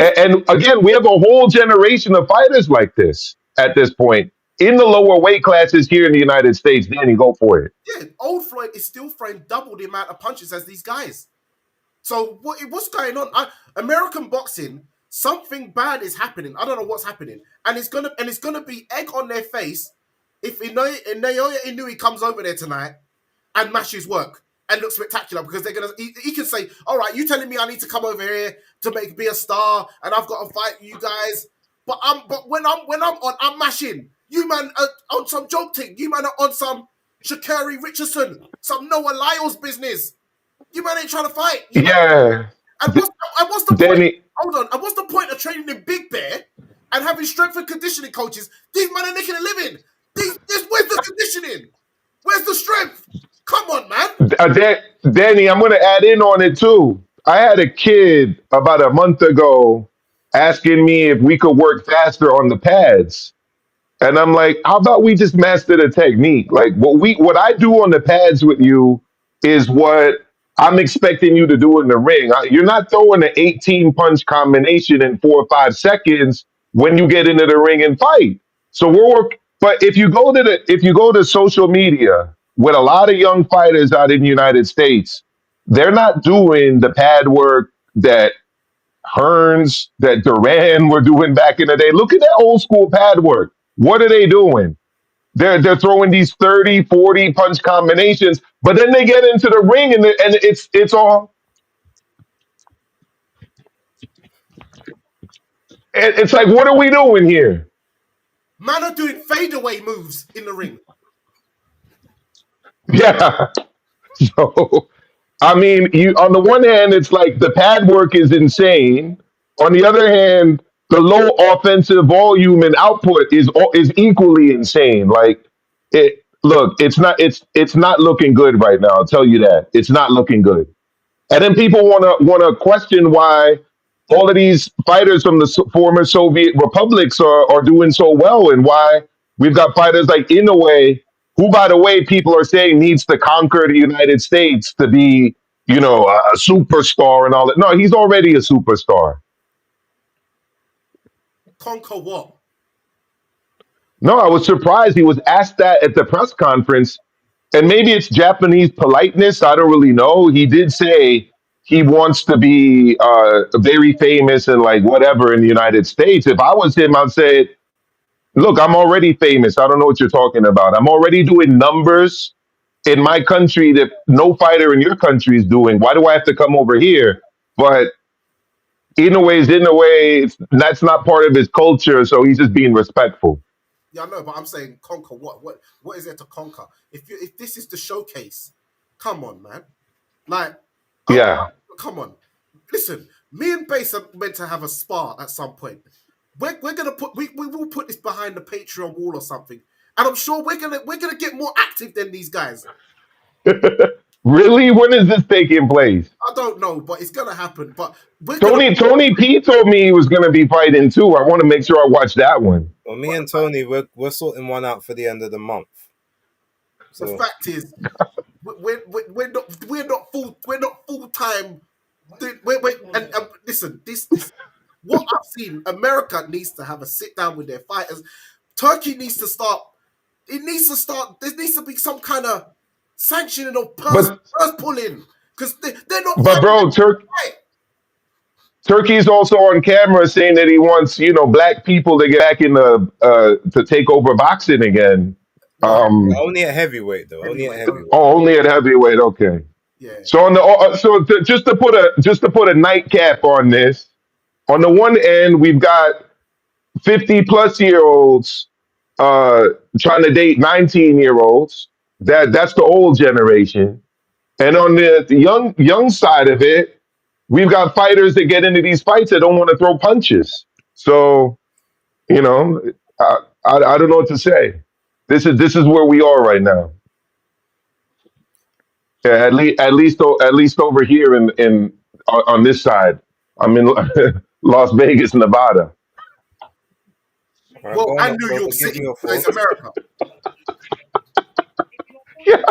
Speaker 3: And again, we have a whole generation of fighters like this at this point in the lower weight classes here in the United States. Danny, go for it.
Speaker 1: Yeah, old Floyd is still throwing double the amount of punches as these guys. So what's going on? American boxing, something bad is happening. I don't know what's happening, and it's gonna be egg on their face if Naoya Inoue comes over there tonight and mashes work and looks spectacular because they're gonna. He can say, "All right, you telling me I need to come over here to be a star and I've got to fight you guys, but when I'm mashing. You man are on some joke thing. You man are on some Sha'Carri Richardson, some Noah Lyles business. You man ain't trying to fight.
Speaker 3: Yeah.
Speaker 1: And what's the point?
Speaker 3: Danny,
Speaker 1: Hold on. And what's the point of training in Big Bear and having strength and conditioning coaches? These men are making a living. Where's the conditioning? Where's the strength? Come on, man.
Speaker 3: Danny, I'm going to add in on it too. I had a kid about a month ago asking me if we could work faster on the pads. And I'm like, how about we just master the technique? Like what I do on the pads with you is what I'm expecting you to do in the ring. You're not throwing an 18 punch combination in 4 or 5 seconds when you get into the ring and fight. So but if you go to social media with a lot of young fighters out in the United States, they're not doing the pad work that Hearns, that Duran were doing back in the day. Look at that old school pad work. What are they doing? They're throwing these 30, 40 punch combinations, but then they get into the ring and it's all it's like, what are we doing here?
Speaker 1: Man are doing fadeaway moves in the ring.
Speaker 3: Yeah. So I mean, you on the one hand, it's like the pad work is insane. On the other hand, the low offensive volume and output is equally insane. Like it's not looking good right now. I'll tell you that. It's not looking good. And then people wanna question why all of these fighters from the former Soviet republics are doing so well, and why we've got fighters like Inoue, who, by the way, people are saying needs to conquer the United States to be, a superstar and all that. No, he's already a superstar.
Speaker 1: Conquer what?
Speaker 3: No, I was surprised he was asked that at the press conference, and maybe it's Japanese politeness. I don't really know. He did say he wants to be very famous and like whatever in the United States. If I was him, I'd say, look, I'm already famous. I don't know what you're talking about. I'm already doing numbers in my country that no fighter in your country is doing. Why do I have to come over here? But in a way, that's not part of his culture. So he's just being respectful.
Speaker 1: Yeah, I know, but I'm saying conquer what? What is there to conquer? If this is the showcase, come on, man. Like,
Speaker 3: Yeah.
Speaker 1: come on. Listen, me and Bass are meant to have a spar at some point. We're gonna we will put this behind the Patreon wall or something, and I'm sure we're gonna get more active than these guys.
Speaker 3: Really? When is this taking place?
Speaker 1: I don't know, but it's gonna happen. But
Speaker 3: Tony P told me he was going to be fighting too. I want to make sure I watch that one.
Speaker 4: Well, me and Tony, we're sorting one out for the end of the month. So
Speaker 1: the fact is, we're not full time. And listen, this what I've seen. America needs to have a sit down with their fighters. Turkey needs to start. It needs to start. There needs to be some kind of sanctioning of purse pulling, because they're not.
Speaker 3: But bro, Turkey's also on camera saying that he wants, black people to get back in the to take over boxing again.
Speaker 4: only at heavyweight though. Only at heavyweight.
Speaker 3: Oh, only at heavyweight. Okay.
Speaker 1: Yeah.
Speaker 3: So just to put a nightcap on this, on the one end we've got 50-plus-year-olds trying to date 19-year-olds. That's the old generation, and on the young side of it, we've got fighters that get into these fights that don't want to throw punches. So, I don't know what to say. This is where we are right now. Yeah, at least over here in on this side. I'm in Las Vegas, Nevada.
Speaker 4: Right,
Speaker 1: Well, and New York City, it's America.
Speaker 3: Yeah,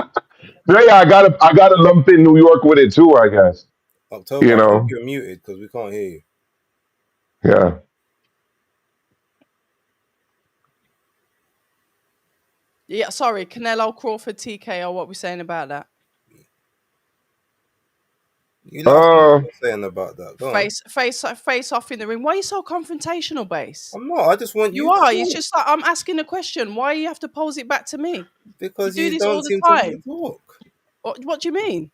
Speaker 3: I gotta lump in New York with it too, I guess.
Speaker 4: October, you're muted because we can't hear you.
Speaker 3: Yeah.
Speaker 2: Yeah, sorry, Canelo, Crawford, TKO. What are we saying about that?
Speaker 4: You know what I'm saying about that. Go on.
Speaker 2: Face off in the ring. Why are you so confrontational, Bass?
Speaker 4: I'm not. I just want you.
Speaker 2: You are. It's just like I'm asking a question. Why you have to pose it back to me?
Speaker 4: Because
Speaker 2: you do
Speaker 4: you
Speaker 2: this
Speaker 4: don't
Speaker 2: all the
Speaker 4: seem
Speaker 2: time.
Speaker 4: to talk.
Speaker 2: What do you mean?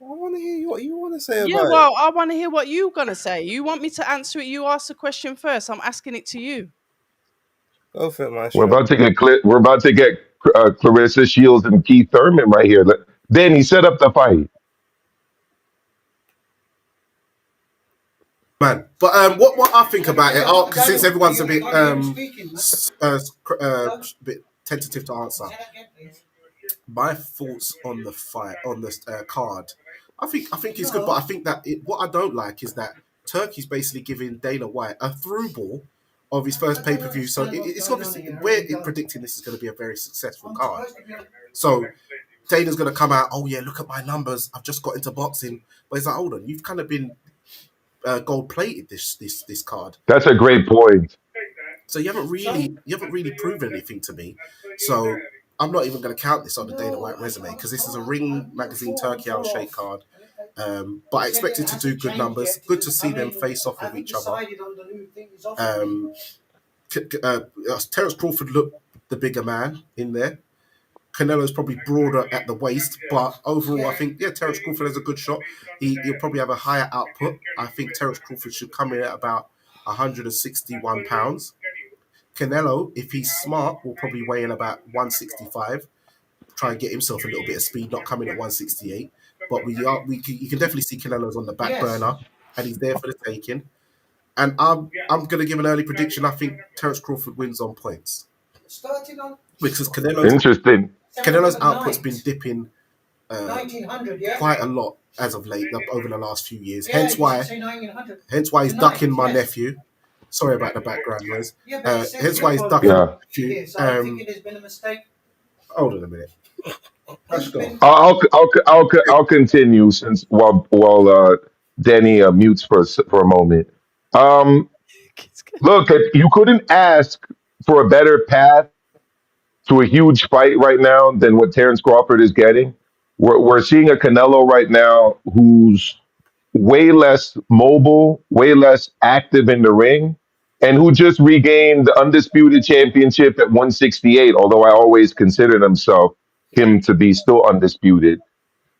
Speaker 4: I want to hear what you want to say
Speaker 2: Yeah,
Speaker 4: about
Speaker 2: well, I want to hear what you're gonna say. You want me to answer it? You ask the question first. I'm asking it to you.
Speaker 4: Go for it, man.
Speaker 3: We're about to get Clarissa Shields and Keith Thurman right here. Danny, set up the fight.
Speaker 1: Man, but what I think about it, since everyone's a bit bit tentative to answer, my thoughts on the fight on this card, I think it's good, but I think that what I don't like is that Turkey's basically giving Dana White a through ball of his first pay-per-view, so it's obviously we're predicting this is going to be a very successful card. So Dana's going to come out, oh yeah, look at my numbers, I've just got into boxing, but it's like, hold on, you've kind of been gold plated this card.
Speaker 3: That's a great point.
Speaker 1: So you haven't really proven anything to me. So I'm not even going to count this on the Dana White resume, because this is a Ring Magazine Turkey Al Sheikh card. But I expected to do good numbers. Good to see them face off with each other. Terence Crawford looked the bigger man in there. Canelo's probably broader at the waist, but overall, I think, Terence Crawford has a good shot. He'll probably have a higher output. I think Terence Crawford should come in at about 161 pounds. Canelo, if he's smart, will probably weigh in about 165. Try and get himself a little bit of speed, not coming at 168. But you can definitely see Canelo's on the back burner, and he's there for the taking. And I'm going to give an early prediction. I think Terence Crawford wins on points. Because Canelo's output's been dipping quite a lot as of late, over the last few years. Hence why he's ducking my nephew. Sorry about the background noise. Hence why he's ducking my nephew. Hold on a minute. Let's go.
Speaker 3: I'll continue since while Danny mutes for a moment. Look, you couldn't ask for a better path to a huge fight right now than what Terrence Crawford is getting. We're seeing a Canelo right now who's way less mobile, way less active in the ring, and who just regained the undisputed championship at 168, although I always considered him to be still undisputed.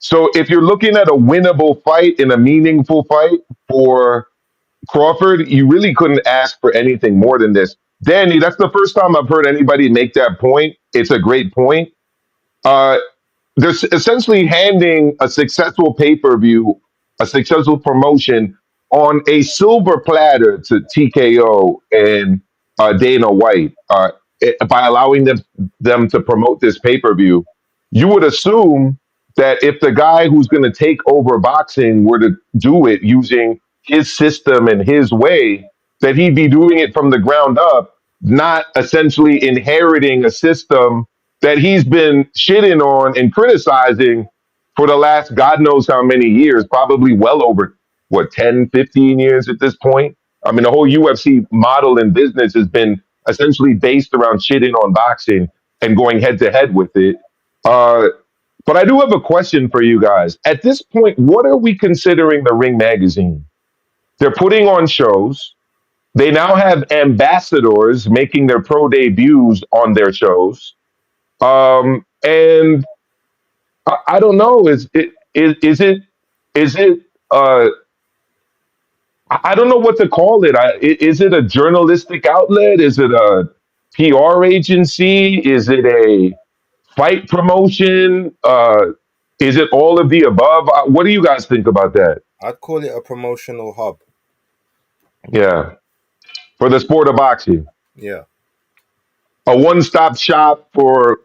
Speaker 3: So if you're looking at a winnable fight and a meaningful fight for Crawford, you really couldn't ask for anything more than this. Danny, that's the first time I've heard anybody make that point. It's a great point. Uh, they're essentially handing a successful pay-per-view, a successful promotion on a silver platter to TKO and Dana White by allowing them to promote this pay-per-view. You would assume that if the guy who's going to take over boxing were to do it using his system and his way, that he'd be doing it from the ground up, not essentially inheriting a system that he's been shitting on and criticizing for the last God knows how many years, probably well over, 10, 15 years at this point. I mean, the whole UFC model and business has been essentially based around shitting on boxing and going head to head with it. But I do have a question for you guys. At this point, what are we considering the Ring Magazine? They're putting on shows. They now have ambassadors making their pro debuts on their shows. And I don't know. Is it? I don't know what to call it. Is it a journalistic outlet? Is it a PR agency? Is it a fight promotion? Is it all of the above? What do you guys think about that?
Speaker 4: I'd call it a promotional hub.
Speaker 3: Yeah, for the sport of boxing,
Speaker 4: Yeah.
Speaker 3: a one-stop shop for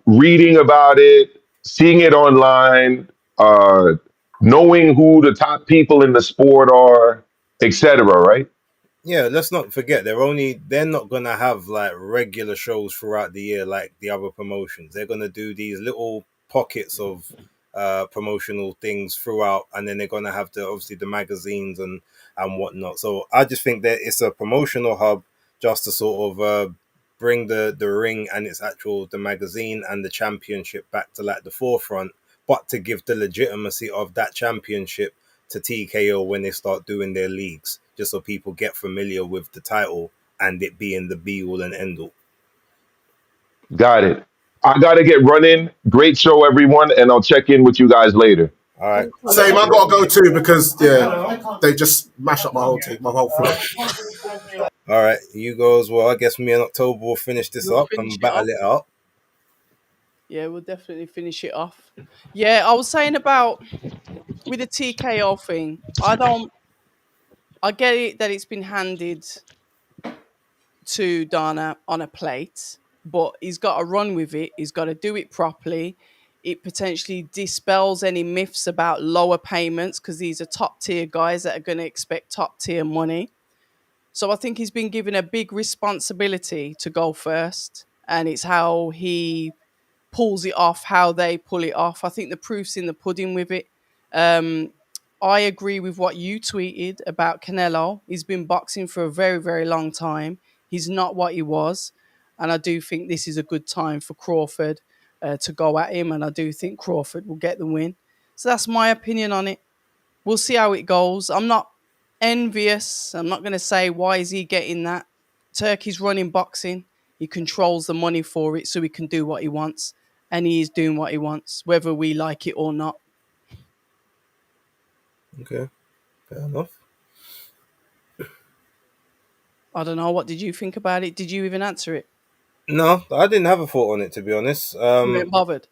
Speaker 3: reading about it, seeing it online, knowing who the top people in the sport are, etc. Right?
Speaker 4: Yeah, let's not forget they're not gonna have like regular shows throughout the year like the other promotions. They're gonna do these little pockets of promotional things throughout, and then they're gonna have obviously the magazines and whatnot. So I just think that it's a promotional hub just to sort of bring the ring and the magazine and the championship back to like the forefront, but to give the legitimacy of that championship to TKO when they start doing their leagues, just so people get familiar with the title and it being the be all and end all.
Speaker 3: Got it. I gotta get running. Great show, everyone, and I'll check in with you guys later.
Speaker 4: All right.
Speaker 1: Same, I gotta go too because they just mash up my whole team, my whole flow.
Speaker 4: All right, you go as well. I guess me and October will finish this
Speaker 2: We'll
Speaker 4: up
Speaker 2: finish
Speaker 4: and
Speaker 2: it
Speaker 4: battle
Speaker 2: off.
Speaker 4: it out.
Speaker 2: Yeah, we'll definitely finish it off. Yeah, I was saying about with the TKO thing. I get it that it's been handed to Dana on a plate, but he's got to run with it. He's got to do it properly. It potentially dispels any myths about lower payments because these are top tier guys that are going to expect top tier money. So I think he's been given a big responsibility to go first, and it's how he pulls it off, how they pull it off. I think the proof's in the pudding with it. Um, I agree with what you tweeted about Canelo. He's been boxing for a very, very long time. He's not what he was. And I do think this is a good time for Crawford to go at him. And I do think Crawford will get the win. So that's my opinion on it. We'll see how it goes. I'm not envious. I'm not going to say, why is he getting that? Turkey's running boxing. He controls the money for it so he can do what he wants. And he is doing what he wants, whether we like it or not.
Speaker 4: Okay, fair enough.
Speaker 2: I don't know. What did you think about it? Did you even answer it?
Speaker 4: No, I didn't have a thought on it, to be honest.
Speaker 2: You weren't bothered.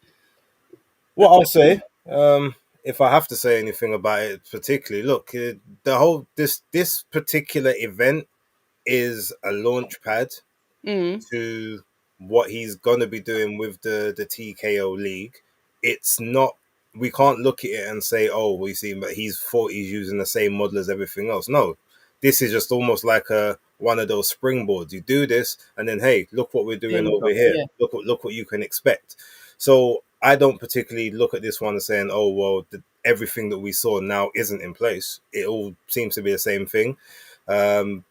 Speaker 4: What I'll say, if I have to say anything about it particularly, look, the whole this particular event is a launch pad
Speaker 2: Mm.
Speaker 4: to what he's gonna be doing with the TKO League. it's not. We can't look at it and say, "Oh, we see, but he's using the same model as everything else." No, this is just almost like a one of those springboards. You do this, and then hey, look what we're
Speaker 2: There
Speaker 4: doing
Speaker 2: you
Speaker 4: over
Speaker 2: go.
Speaker 4: here.
Speaker 2: Yeah.
Speaker 4: Look what you can expect. So I don't particularly look at this one and saying, "Oh, well, everything that we saw now isn't in place." It all seems to be the same thing. Um,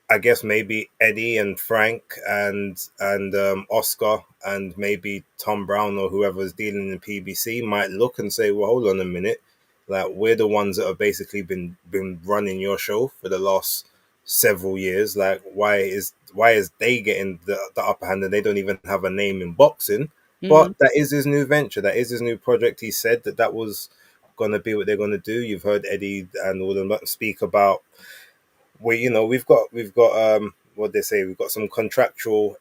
Speaker 4: I guess maybe Eddie and Frank and Oscar and maybe Tom Brown or whoever's dealing in PBC might look and say, "Well, hold on a minute, like we're the ones that have basically been running your show for the last several years. Like, why is they getting the upper hand and they don't even have a name in boxing?"
Speaker 2: Mm,
Speaker 4: But that is his new venture. That is his new project. He said that was gonna be what they're gonna do. You've heard Eddie and all of them speak about we've got what they say, we've got some contractual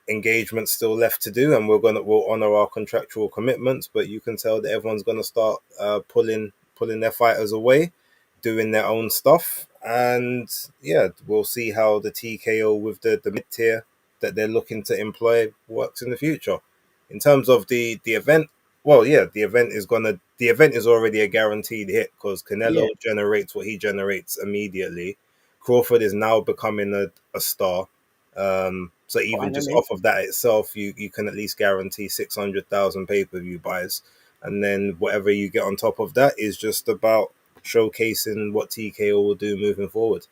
Speaker 4: engagements still left to do, and we'll honor our contractual commitments, but you can tell that everyone's gonna start pulling their fighters away, doing their own stuff. And yeah, we'll see how the TKO with the mid tier that they're looking to employ works in the future. In terms of the event, well, yeah, the event is already a guaranteed hit because
Speaker 2: yeah,
Speaker 4: Canelo generates what he generates immediately. Crawford is now becoming a star. So even just
Speaker 2: finally.
Speaker 4: off of that itself, you can at least guarantee 600,000 pay per view buys, and then whatever you get on top of that is just about showcasing what TKO will do moving forward.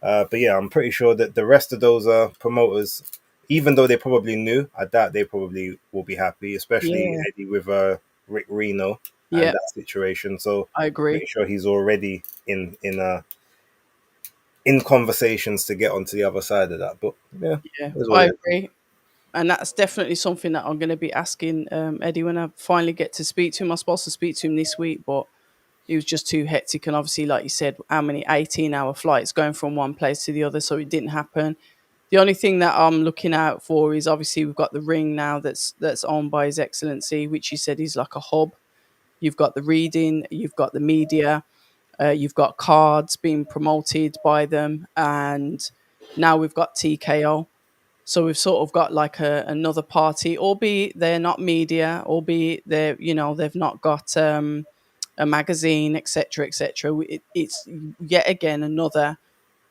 Speaker 4: But yeah, I'm pretty sure that the rest of those promoters, even though they probably knew, I doubt they probably will be happy, especially
Speaker 2: Yeah,
Speaker 4: Eddie with Rick Reno and
Speaker 2: yeah,
Speaker 4: that situation. So
Speaker 2: I agree.
Speaker 4: pretty sure he's already in conversations to get onto the other side of that. But yeah,
Speaker 2: Yeah,
Speaker 4: is what
Speaker 2: I
Speaker 4: it is.
Speaker 2: agree. And that's definitely something that I'm going to be asking Eddie when I finally get to speak to him. I'm supposed to speak to him this week, but it was just too hectic. And obviously, like you said, how many 18-hour flights going from one place to the other, so it didn't happen. The only thing that I'm looking out for is obviously we've got the ring now that's owned by His Excellency, which he said is like a hub. You've got the reading, you've got the media, you've got cards being promoted by them, and now we've got TKO. So we've sort of got like another party, albeit they're not media, albeit they're they've not got a magazine, etc., etc. It's yet again another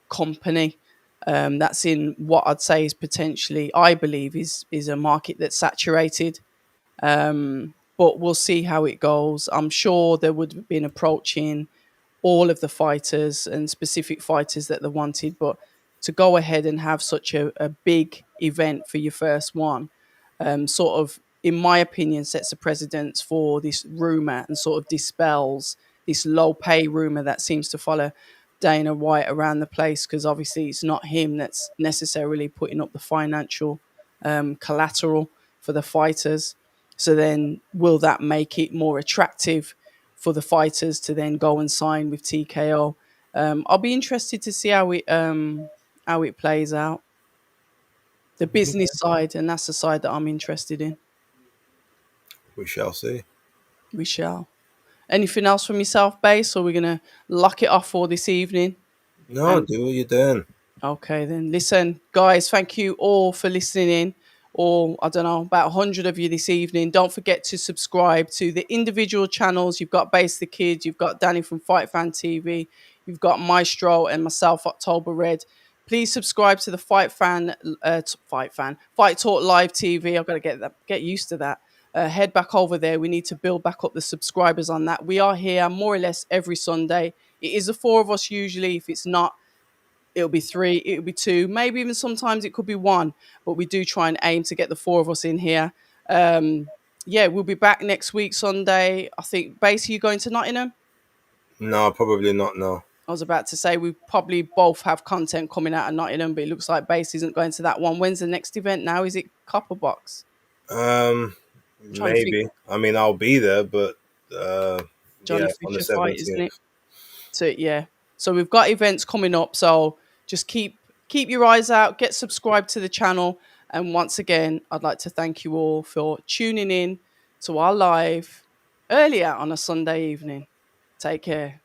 Speaker 2: company that's in what I'd say is potentially, I believe, is a market that's saturated. But we'll see how it goes. I'm sure they would have been approaching all of the fighters and specific fighters that they wanted, but to go ahead and have such a big event for your first one, sort of, in my opinion, sets a precedence for this rumor and sort of dispels this low pay rumor that seems to follow Dana White around the place, because obviously it's not him that's necessarily putting up the financial collateral for the fighters. So then, will that make it more attractive for the fighters to then go and sign with TKO? I'll be interested to see how it plays out. The business side, and that's the side that I'm interested in.
Speaker 4: We shall see.
Speaker 2: We shall. Anything else from yourself, Base, or we're gonna lock it off for this evening?
Speaker 4: No,
Speaker 2: And
Speaker 4: do what you're doing.
Speaker 2: okay, then listen, guys, thank you all for listening in. Or I don't know, about 100 of you this evening. Don't forget to subscribe to the individual channels. You've got Base the Kid, you've got Danny from Fight Fan TV, you've got Maestro and myself, October Red. Please subscribe to the Fight Talk Live TV. I've got to get used to that. Head back over there. We need to build back up the subscribers on that. We are here more or less every Sunday. It is the four of us usually. If it's not, it'll be three, it'll be two, maybe even sometimes it could be one, but we do try and aim to get the four of us in here. Yeah, we'll be back next week, Sunday. I think, basically, you going to Nottingham?
Speaker 4: No, probably not. No.
Speaker 2: I was about to say we probably both have content coming out of Nottingham, but it looks like Base isn't going to that one. When's the next event now? Is it Copper Box?
Speaker 4: Um,
Speaker 2: Trying to think.
Speaker 4: maybe. I mean, I'll be there, but
Speaker 2: Johnny
Speaker 4: yeah, on the
Speaker 2: Fisher fight, isn't
Speaker 4: 17th.
Speaker 2: it? So yeah, so we've got events coming up. So just keep your eyes out. Get subscribed to the channel. And once again, I'd like to thank you all for tuning in to our live earlier on a Sunday evening. Take care.